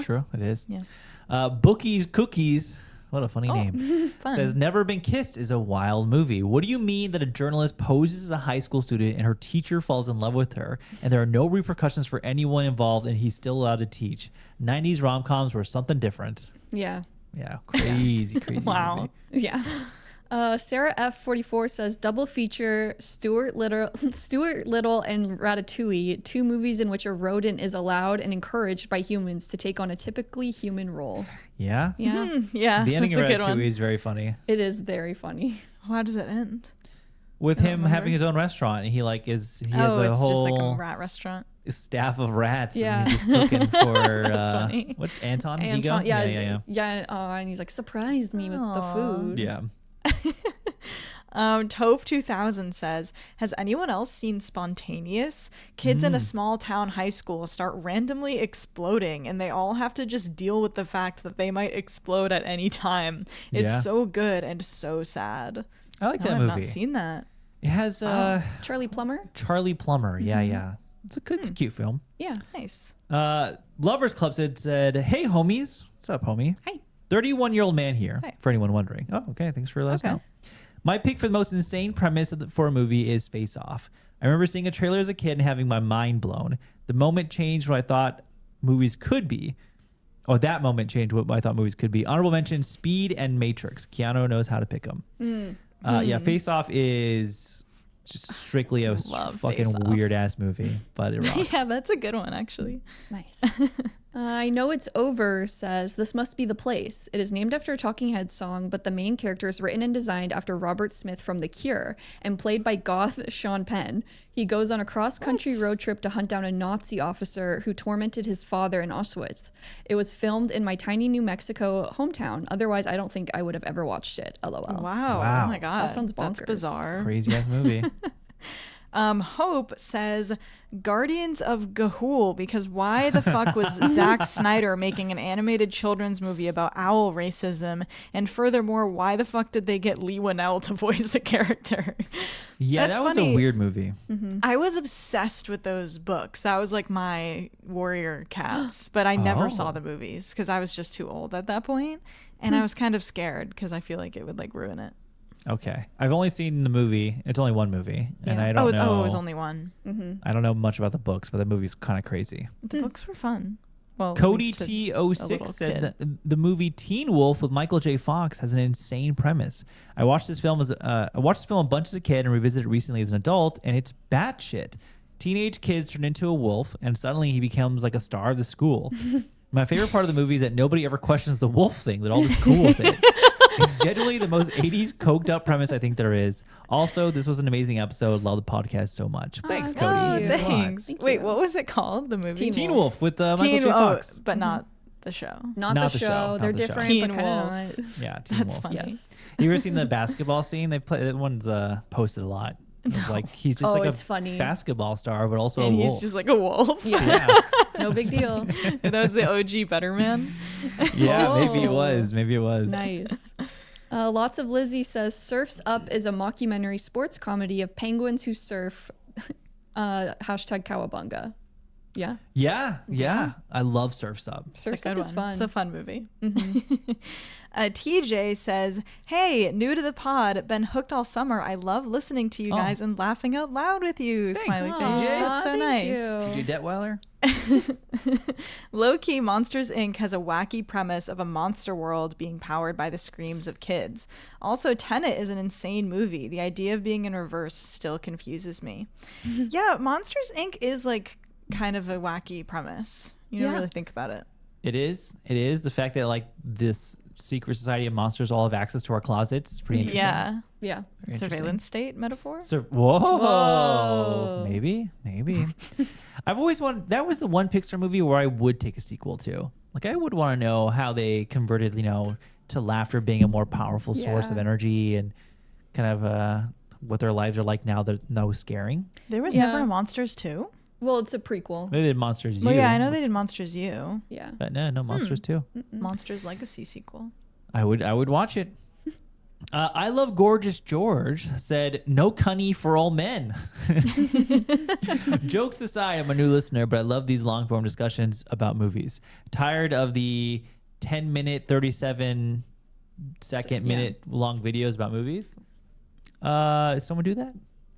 True, it is. Yeah. Bookies Cookies. What a funny name. Fun. Says Never Been Kissed is a wild movie. What do you mean that a journalist poses as a high school student and her teacher falls in love with her and there are no repercussions for anyone involved and he's still allowed to teach? 90s rom-coms were something different. Yeah. Yeah, crazy Wow. movie. Yeah. Sarah F44 says double feature Stuart Little and Ratatouille, 2 movies in which a rodent is allowed and encouraged by humans to take on a typically human role. Yeah? Yeah. Yeah, The ending of that's a good one. Ratatouille is very funny. It is very funny. How does it end? With I don't him remember. having his own restaurant and he has Oh, a it's just like whole a rat restaurant. staff of rats Yeah. and he's just cooking for funny. what Anton? Anton, Ego? yeah. And he's like surprised me with the food. Yeah. Tove 2000 says, has anyone else seen Spontaneous? Kids in a small town high school start randomly exploding and they all have to just deal with the fact that they might explode at any time. It's Yeah. so good and so sad. I like No, that I've movie. not seen that. It has Charlie Plummer? Charlie Plummer. Mm-hmm. Yeah. It's a good, it's a cute film. Yeah. Nice. Lovers Club said, hey, homies. What's up, homie? Hi. 31-year-old man here, Hi. for anyone wondering. Oh, okay. Thanks for letting us Okay. know. My pick for the most insane premise for a movie is Face Off. I remember seeing a trailer as a kid and having my mind blown. The moment changed what I thought movies could be. Oh, that moment changed what I thought movies could be. Honorable mention, Speed and Matrix. Keanu knows how to pick them. Yeah, Face Off is just strictly a Love fucking Face Off. weird ass movie, but it rocks. Yeah, that's a good one, actually. Nice. I Know It's Over says, this must be the place. It is named after a Talking Heads song, but the main character is written and designed after Robert Smith from The Cure and played by goth Sean Penn. He goes on a cross-country road trip to hunt down a Nazi officer who tormented his father in Auschwitz. It was filmed in my tiny New Mexico hometown. Otherwise, I don't think I would have ever watched it. LOL. Wow. Oh my God. That sounds That's bonkers. bizarre. Crazy ass movie. Hope says Guardians of Ga'Hoole, because why the fuck was Zack Snyder making an animated children's movie about owl racism? And furthermore, why the fuck did they get Lee Winnell to voice a character? Yeah, That's that was funny. a weird movie. I was obsessed with those books. That was like my Warrior Cats, but I never saw the movies because I was just too old at that point, and I was kind of scared because I feel like it would like ruin it. Okay, I've only seen the movie. It's only one movie, and I don't know. Oh, it was only one. I don't know much about the books, but the movie's kind of crazy. The books were fun. Well, Cody at least to a little T06 said kid. that the movie Teen Wolf with Michael J. Fox has an insane premise. I watched this film a bunch as a kid and revisited it recently as an adult, and it's batshit. Teenage kids turn into a wolf, and suddenly he becomes like a star of the school. My favorite part of the movie is that nobody ever questions the wolf thing. They're all just cool with it. It's genuinely the most 80s coked up premise I think there is. Also, this was an amazing episode. Love the podcast so much. Thanks, Cody. thank It you. means a lot. Thanks. Thank Wait, you. what was it called? The movie? Teen Wolf with Michael J. Fox. but not the show. Not Not the the show, show. not They're the show. different, Teen but kind Wolf. of not. Yeah, Teen That's Wolf. funny. Yes. You ever seen the basketball scene? They play that one's posted a lot. It's like he's just Oh, like it's a funny. basketball star, but also And a wolf. he's just like a wolf. Yeah. yeah, No big deal. That was the OG Better Man. yeah. Maybe it Oh. was. Maybe it was. Nice. Lots of Lizzie says Surf's Up is a mockumentary sports comedy of penguins who surf. Hashtag Cowabunga. Yeah. Yeah. I love Surf's Up. Surf's Good Up is one. fun. It's a fun movie. TJ says, "Hey, new to the pod, been hooked all summer. I love listening to you Oh. guys and laughing out loud with you." Thanks, Smiley TJ. face. That's so Thank nice. you. DJ Detweiler. Low key, Monsters Inc. has a wacky premise of a monster world being powered by the screams of kids. Also, Tenet is an insane movie. The idea of being in reverse still confuses me. Yeah, Monsters Inc. is like kind of a wacky premise. You don't Yeah. really think about it. It is. It is the fact that like this secret society of monsters all have access to our closets. It's pretty interesting. Yeah. Yeah. Very interesting. Surveillance state metaphor? Whoa. Whoa. Maybe. I've always wanted. That was the one Pixar movie where I would take a sequel to. Like I would want to know how they converted, to laughter being a more powerful source of Yeah. energy and kind of what their lives are like now. That no scaring. There was Yeah. never a Monsters 2? Well, it's a prequel. They did Monsters U. Well, yeah, I know they did Monsters U. Yeah. But no Monsters 2. Monsters Legacy sequel. I would watch it. I love Gorgeous George said, "No cunny for all men." Jokes aside, I'm a new listener, but I love these long form discussions about movies. Tired of the 10-minute, 37-second Yeah. minute long videos about movies. Did someone do that?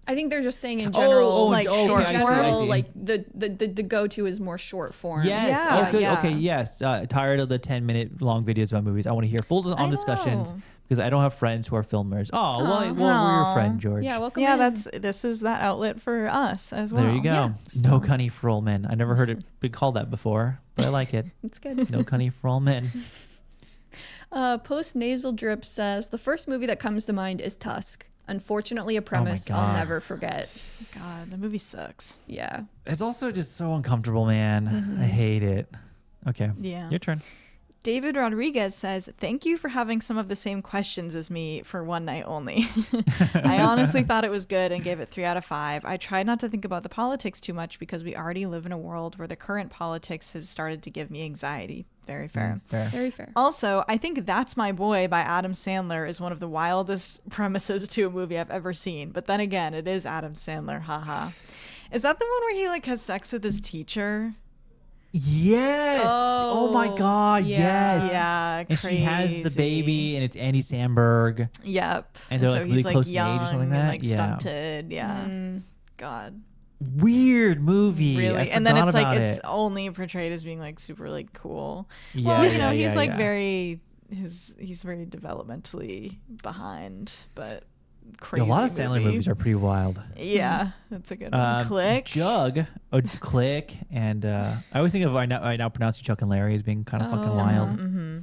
I think they're just saying in general, oh, like okay, short I see, form, I see. like the go-to is more short form. Yes. Yeah, Oh, good. yeah. Okay. Yes. Tired of the 10-minute long videos about movies. I want to hear full on discussions know. because I don't have friends who are filmers. Oh, well, we're your friend, George. Yeah, welcome Yeah, in. this is that outlet for us as well. There you go. Yeah, No cunny for all men. I never heard it been called that before, but I like it. It's good. No cunny for all men. Post nasal drip says the first movie that comes to mind is Tusk. Unfortunately, a premise I'll God. never forget. God, the movie sucks. Yeah. It's also just so uncomfortable, man. I hate it. Okay. Yeah. Your turn. David Rodriguez says, "Thank you for having some of the same questions as me for one night only. I honestly thought it was good and gave it 3 out of 5. I tried not to think about the politics too much because we already live in a world where the current politics has started to give me anxiety." Very fair. Fair. Very fair. Also, I think That's My Boy by Adam Sandler is one of the wildest premises to a movie I've ever seen. But then again, it is Adam Sandler. Haha. Is that the one where he like has sex with his teacher? Yes. Oh, my God. yeah. Yes. Yeah, And she has the crazy. baby, and it's Andy Samberg. Yep. And they're, so like, he's really like close in young age or something like and that? like Yeah. stunted. Yeah. God. Weird movie. Really. I And then forgot it's like about it's it. only portrayed as being like super like cool. Yeah, Well, you yeah, know, he's yeah, like yeah. very he's very developmentally behind, but crazy. A lot of Sandler movie. movies are pretty wild. Yeah, that's a good one. Click. Click, and I always think of I now pronounce you Chuck and Larry as being kind of fucking wild. Mm-hmm.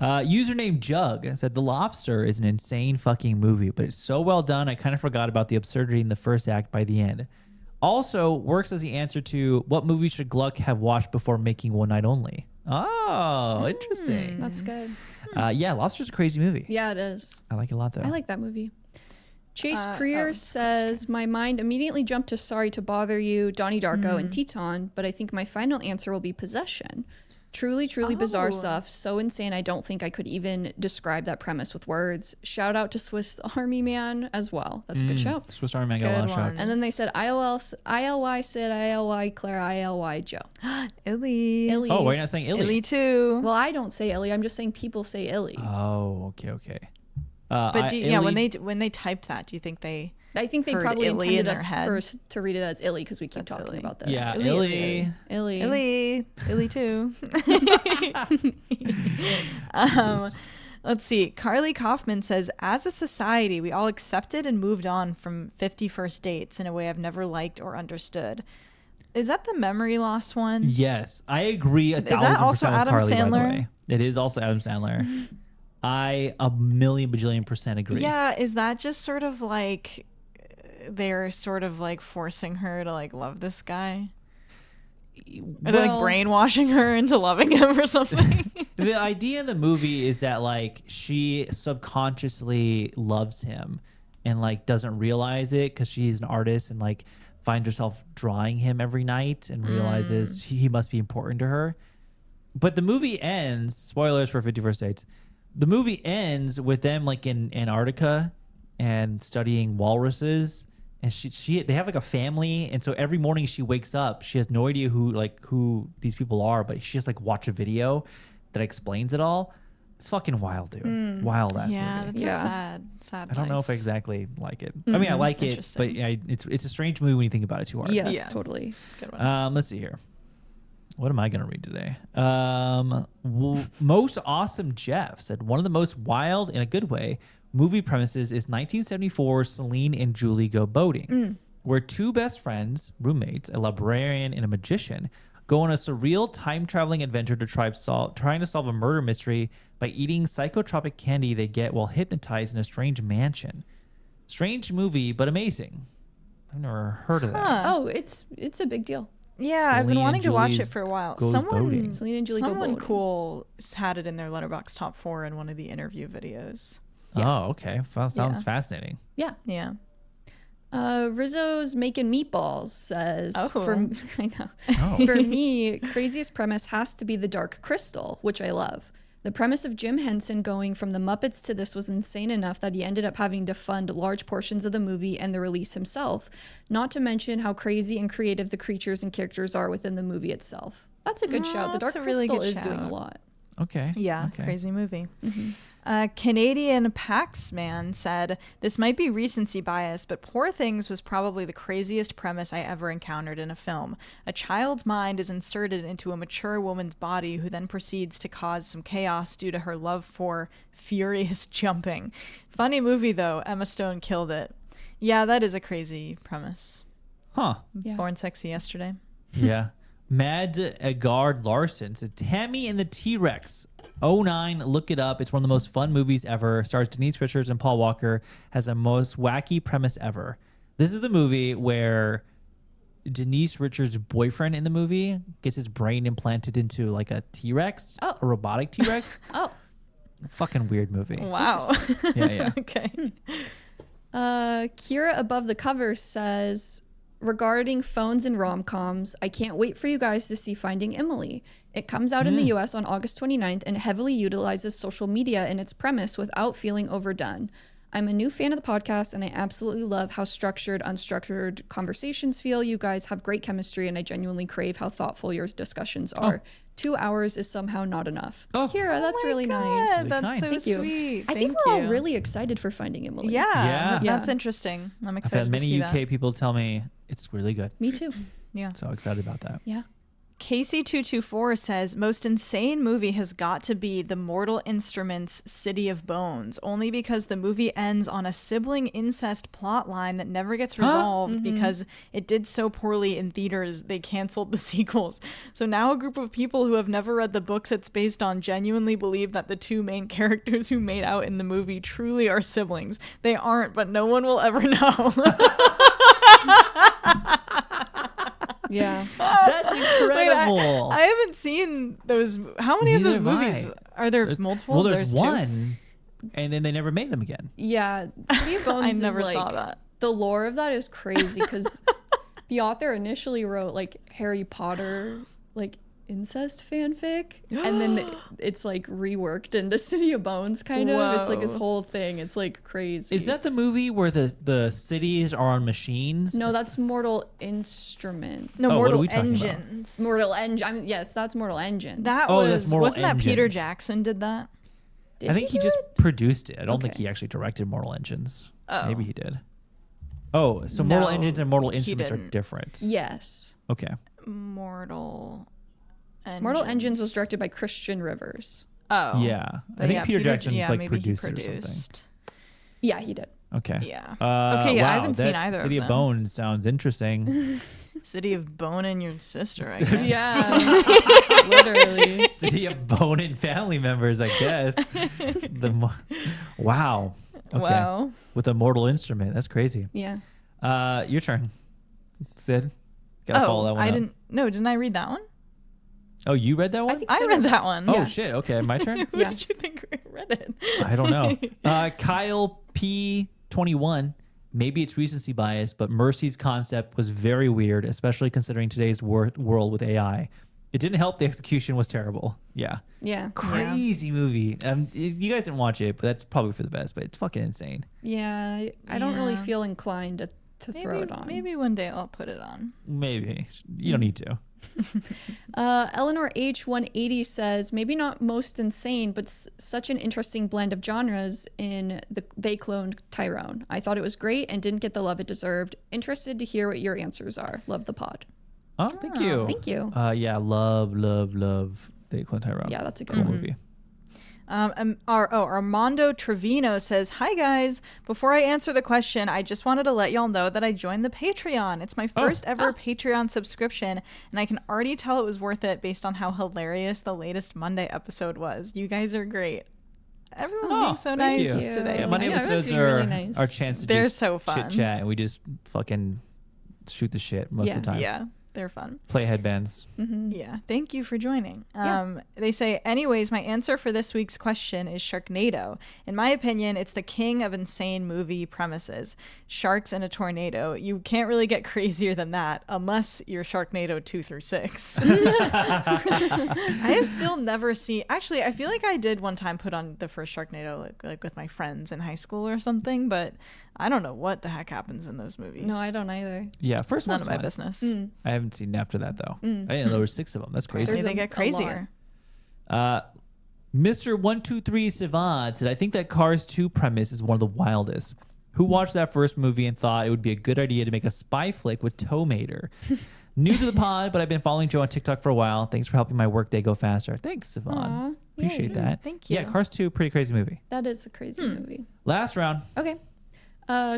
Username Jug said The Lobster is an insane fucking movie, but it's so well done. I kind of forgot about the absurdity in the first act by the end. Also works as the answer to what movie should Gluck have watched before making One Night Only. Oh, interesting. That's good. Yeah, Lobster's a crazy movie. Yeah, it is. I like it a lot though. I like that movie. Chase Creer says, my mind immediately jumped to Sorry to Bother You, Donnie Darko, and Teton, but I think my final answer will be Possession. Truly bizarre stuff. So insane, I don't think I could even describe that premise with words. Shout out to Swiss Army Man as well. That's a good shout. Swiss Army Man got a lot of shots. And then they said ILY Sid, ILY Claire, ILY Joe. Illy. Oh, why are you not saying Illy? Illy too. Well, I don't say Illy. I'm just saying people say Illy. Oh, okay. But when they typed that, do you think they? I think they heard probably Illy intended in us their head? first to read it as Illy because we keep That's talking Illy. about this. Yeah, Illy. Illy. Illy too. Let's see. Carly Kaufman says, as a society, we all accepted and moved on from 50 First Dates in a way I've never liked or understood. Is that the memory loss one? Yes, I agree 1,000% that also with Adam Carly, by the Sandler? way. It is also Adam Sandler. I a million bajillion percent agree. Yeah, is that just sort of like they're sort of like forcing her to like love this guy? Or they're like brainwashing her into loving him or something? The idea in the movie is that like she subconsciously loves him and like doesn't realize it because she's an artist and like finds herself drawing him every night and realizes he must be important to her. But the movie ends, spoilers for 50 First Dates, the movie ends with them like in Antarctica and studying walruses, and they have like a family, and so every morning she wakes up, she has no idea who these people are, but she just like watch a video that explains it all. It's fucking wild, dude. Wild ass movie. That's a sad I don't know if I exactly like it. I mean, I like it, but yeah, it's a strange movie when you think about it too hard. Yes, totally. Good one. Let's see here. What am I going to read today? Most Awesome Jeff said one of the most wild, in a good way, movie premises is 1974 Celine and Julie Go Boating, where two best friends, roommates, a librarian and a magician, go on a surreal time-traveling adventure to trying to solve a murder mystery by eating psychotropic candy they get while hypnotized in a strange mansion. Strange movie, but amazing. I've never heard of that. Oh, it's a big deal. Yeah, I've been Celine wanting and to watch Julie's it for a while. Goes Boating. Celine and Julie Go Someone Boating. cool had it in their Letterboxd top 4 in one of the interview videos. Oh, okay. Sounds fascinating. Yeah. Yeah. Rizzo's Making Meatballs says, Oh. I know. For me, craziest premise has to be The Dark Crystal, which I love. The premise of Jim Henson going from the Muppets to this was insane enough that he ended up having to fund large portions of the movie and the release himself, not to mention how crazy and creative the creatures and characters are within the movie itself. That's a good shout. The Dark that's a really Crystal good is doing a shout. lot. Okay. Yeah, Okay. crazy movie. Canadian Paxman said, this might be recency bias, but Poor Things was probably the craziest premise I ever encountered in a film. A child's mind is inserted into a mature woman's body who then proceeds to cause some chaos due to her love for furious jumping. Funny movie though, Emma Stone killed it. Yeah, that is a crazy premise. Huh. Yeah. Born Sexy Yesterday. Yeah. Mad Agard Larson said Tammy and the T-Rex. 09, look it up. It's one of the most fun movies ever. Stars Denise Richards and Paul Walker. Has the most wacky premise ever. This is the movie where Denise Richards' boyfriend in the movie gets his brain implanted into like a T-Rex, a robotic T-Rex. Fucking weird movie. Wow. Yeah. Okay. Kira above the cover says, regarding phones and rom-coms, I can't wait for you guys to see Finding Emily. It comes out in the US on August 29th and heavily utilizes social media in its premise without feeling overdone. I'm a new fan of the podcast and I absolutely love how structured, unstructured conversations feel. You guys have great chemistry and I genuinely crave how thoughtful your discussions are. 2 hours is somehow not enough. Kira, that's really nice. That's kind. so Thank you. sweet. I think we're all really excited for Finding Emily. Yeah, Yeah. that's interesting. I'm I've excited had many to see UK that. people tell me it's really good. Me too. Yeah. So excited about that. Yeah. Casey224 says, most insane movie has got to be The Mortal Instruments City of Bones, only because the movie ends on a sibling incest plot line that never gets resolved because it did so poorly in theaters they canceled the sequels. So now a group of people who have never read the books it's based on genuinely believe that the two main characters who made out in the movie truly are siblings. They aren't, but no one will ever know. Yeah. That's incredible. I haven't seen those. How many Neither of those have movies? I. Are there multiple? Well, there's two? one, and then they never made them again. Yeah. City of Bones I is never like, saw that. The lore of that is crazy because the author initially wrote like Harry Potter, like incest fanfic, and then it's like reworked into City of Bones kind of. It's like this Whoa. whole thing. It's like crazy. Is that the movie where the cities are on machines? No, that's Mortal Instruments. No, Oh, what are Mortal we talking about? Engines. Mortal Engine. I mean, yes, that's Mortal Engines. That Oh, that's was Mortal wasn't that Peter Engines. Jackson did that? Did I think he do just it? produced it. I don't think Okay. he actually directed Mortal Engines. Oh. Maybe he did. Oh, so Mortal No, Engines and Mortal he Instruments are didn't. different. Yes. Okay. Mortal Mortal Engines was directed by Christian Rivers. Oh. Yeah. But I think yeah, Peter Jackson like maybe produced he it or something. produced. Yeah, he did. Okay. Yeah. Okay, yeah, I wow, haven't seen that either of City of them. Bones sounds interesting. City of Bone and your sister, I guess. Yeah. Literally. City of Bone and family members, I guess. Wow. Okay. Wow. With a mortal instrument. That's crazy. Yeah. Your turn, Sid. Gotta follow that one up. Didn't I read that one? Oh, you read that one? think I so. read that one. Oh shit. Okay, my turn. Who Yeah. did you think read it? I don't know. Kyle P21. Maybe it's recency bias, but Mercy's concept was very weird, especially considering today's world with AI. It didn't help. The execution was terrible. Yeah. Yeah. Crazy movie. You guys didn't watch it, but that's probably for the best. But it's fucking insane. Yeah. I don't really Yeah. feel inclined to throw it on. Maybe one day I'll put it on. Maybe you don't need to. Eleanor H180 says, maybe not most insane, but such an interesting blend of genres in They Cloned Tyrone. I thought it was great and didn't get the love it deserved. Interested to hear what your answers are. Love the pod. Oh, thank you. Thank you. Yeah, love They Clone Tyrone. Yeah, that's a good cool one. movie. Armando Trevino says, hi guys, before I answer the question, I just wanted to let y'all know that I joined the Patreon. It's my first ever Patreon subscription, and I can already tell it was worth it based on how hilarious the latest Monday episode was. You guys are great. Everyone's being so thank nice you. today. Yeah, Monday Yeah, episodes that's are really nice. our chance to They're just so fun. chit chat, and we just fucking shoot the shit most of the time. Yeah, they're fun. Play headbands. Yeah, thank you for joining. They say, anyways, my answer for this week's question is Sharknado. In my opinion, it's the king of insane movie premises. Sharks in a tornado. You can't really get crazier than that, unless you're Sharknado 2 through 6. I have still never seen... Actually, I feel like I did one time put on the first Sharknado like with my friends in high school or something, but I don't know what the heck happens in those movies. No, I don't either. Yeah, first None one's of my fun. business. I haven't seen after that though. I didn't know there were 6 of them. That's crazy. Maybe There's they a get crazier. Mr. 123 Savant said, I think that Cars 2 premise is one of the wildest. Who watched that first movie and thought it would be a good idea to make a spy flick with Tow Mater? New to the pod, but I've been following Joe on TikTok for a while. Thanks for helping my workday go faster. Thanks, Savant. Aw, Appreciate yay. that. Thank you. Yeah, Cars 2, pretty crazy movie. That is a crazy movie. Last round. Okay.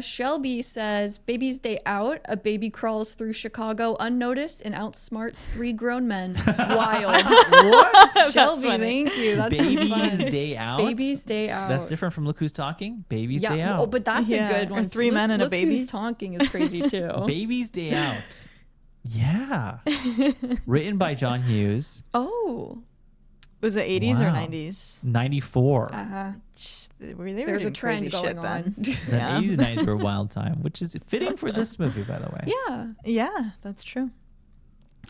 Shelby says, Baby's Day Out. A baby crawls through Chicago unnoticed and outsmarts 3 grown men. Wild. What? Shelby, funny. thank you. That sounds Baby's fun. Day Out? Baby's Day Out. That's different from Look Who's Talking. Baby's Day Yeah, Out. oh, but that's Yeah, a good or one. 3 men and a Look baby. Who's Talking is crazy too. Baby's Day Out. Yeah. Written by John Hughes. Oh. Was it 80s or Wow. 90s? 94. Uh-huh. They were There's a doing crazy trend going shit on. then. The Yeah. 80s and 90s were a wild time, which is fitting for this movie, by the way. Yeah. Yeah, that's true.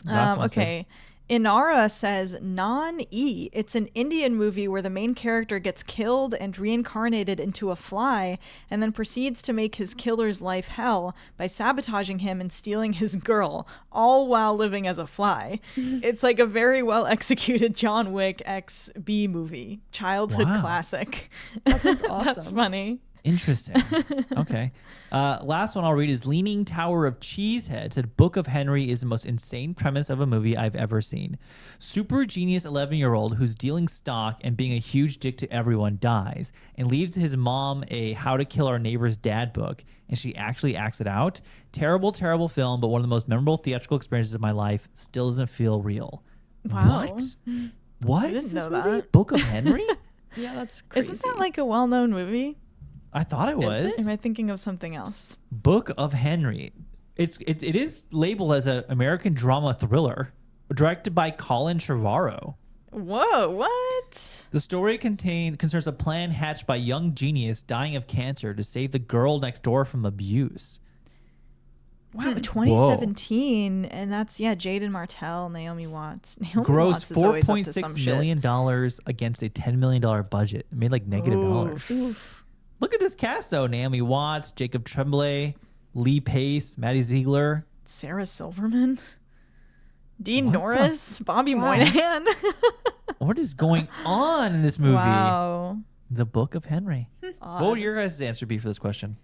Last one, Sid. Okay. Inara says Non-E. It's an Indian movie where the main character gets killed and reincarnated into a fly and then proceeds to make his killer's life hell by sabotaging him and stealing his girl, all while living as a fly. It's like a very well executed John Wick X B movie. Childhood Wow. classic. That sounds awesome. That's funny. Interesting. Okay. Last one I'll read is Leaning Tower of Cheesehead. Said Book of Henry is the most insane premise of a movie I've ever seen. Super genius 11-year-old who's dealing stock and being a huge dick to everyone dies and leaves his mom a How to Kill Our Neighbor's Dad book, and she actually acts it out. Terrible, terrible film, but one of the most memorable theatrical experiences of my life. Still doesn't feel real. Wow. What? I didn't Is this know movie? that. Book of Henry? Yeah, that's crazy. Isn't that like a well-known movie? I thought it was. Am I thinking of something else? Book of Henry. It is labeled as an American drama thriller, directed by Colin Trevorrow. Whoa, what? The story concerns a plan hatched by a young genius dying of cancer to save the girl next door from abuse. Wow, 2017, and that's Jaden Martell, Naomi Watts. Naomi Grossed Watts is always up to some $4.6 shit. million against a $10 million budget. It made like negative dollars. Oof. Look at this cast though: Naomi Watts, Jacob Tremblay, Lee Pace, Maddie Ziegler. Sarah Silverman, Dean Norris, Bobby Moynihan. What is going on in this movie? Wow. The Book of Henry. What would your guys' answer be for this question?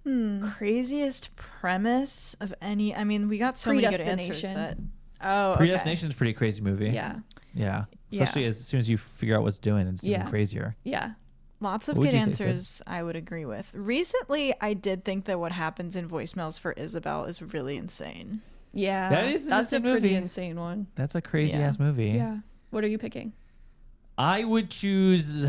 Craziest premise of any. I mean, we got so many good answers Predestination. that. Oh, okay. Predestination's a pretty crazy movie. Yeah. Yeah. Especially as soon as you figure out what's doing, it's even crazier. Yeah. Lots of What would good you say, Sid? answers I would agree with. Recently, I did think that what happens in voicemails for Isabel is really insane. Yeah. That is an That's a insane pretty movie. insane one. That's a crazy ass movie. Yeah. What are you picking? I would choose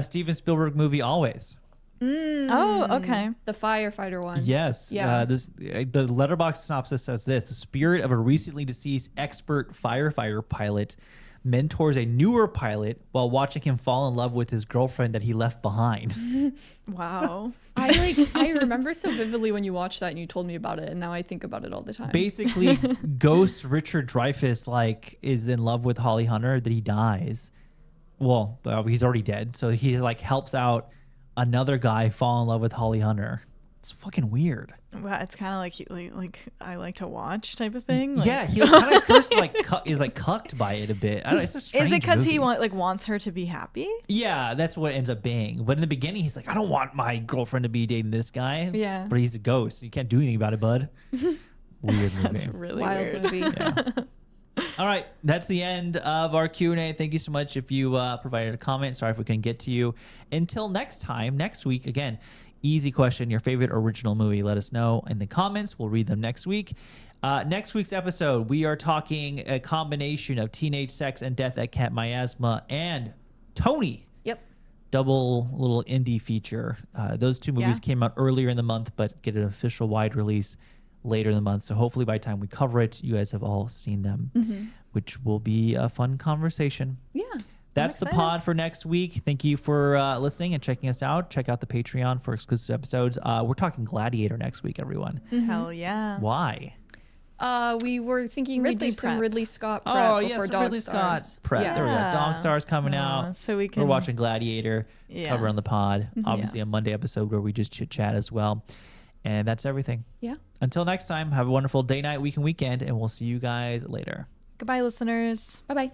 Steven Spielberg movie Always. Oh, okay. The firefighter one. Yes. Yeah. The letterbox synopsis says this: the spirit of a recently deceased expert firefighter pilot mentors a newer pilot while watching him fall in love with his girlfriend that he left behind. Wow. I remember so vividly when you watched that and you told me about it, and now I think about it all the time. Basically, ghost Richard Dreyfuss is in love with Holly Hunter that he dies. Well, he's already dead, so he helps out another guy fall in love with Holly Hunter. It's fucking weird. Wow, it's kind of like I like to watch type of thing. Like, Yeah, he kind of first is cucked by it a bit. I don't know, it's a strange is it because he movie. wants her to be happy? Yeah, that's what it ends up being. But in the beginning, he's like, I don't want my girlfriend to be dating this guy. Yeah. But he's a ghost. You can't do anything about it, bud. Weird movie. That's really Wild weird. movie. Yeah. All right, that's the end of our Q&A. Thank you so much if you provided a comment. Sorry if we couldn't get to you. Until next time, next week, again, easy question, your favorite original movie. Let us know in the comments. We'll read them next week. Next week's episode, we are talking a combination of Teenage Sex and Death at Camp Miasma and Tony. Yep. Double little indie feature. Those two movies came out earlier in the month, but get an official wide release later in the month. So hopefully by the time we cover it, you guys have all seen them, which will be a fun conversation. Yeah. That's the pod for next week. Thank you for listening and checking us out. Check out the Patreon for exclusive episodes. We're talking Gladiator next week, everyone. Hell yeah. Why? We were thinking we'd do some prep. Ridley Scott prep Oh, before yes, Dog Ridley Stars. Scott prep. Yeah. There we go. Dog Stars coming Oh, out. so we can- We're watching Gladiator. Yeah. Cover on the pod. Obviously, a Monday episode where we just chit chat as well. And that's everything. Yeah. Until next time, have a wonderful day, night, week, and weekend, and we'll see you guys later. Goodbye, listeners. Bye-bye.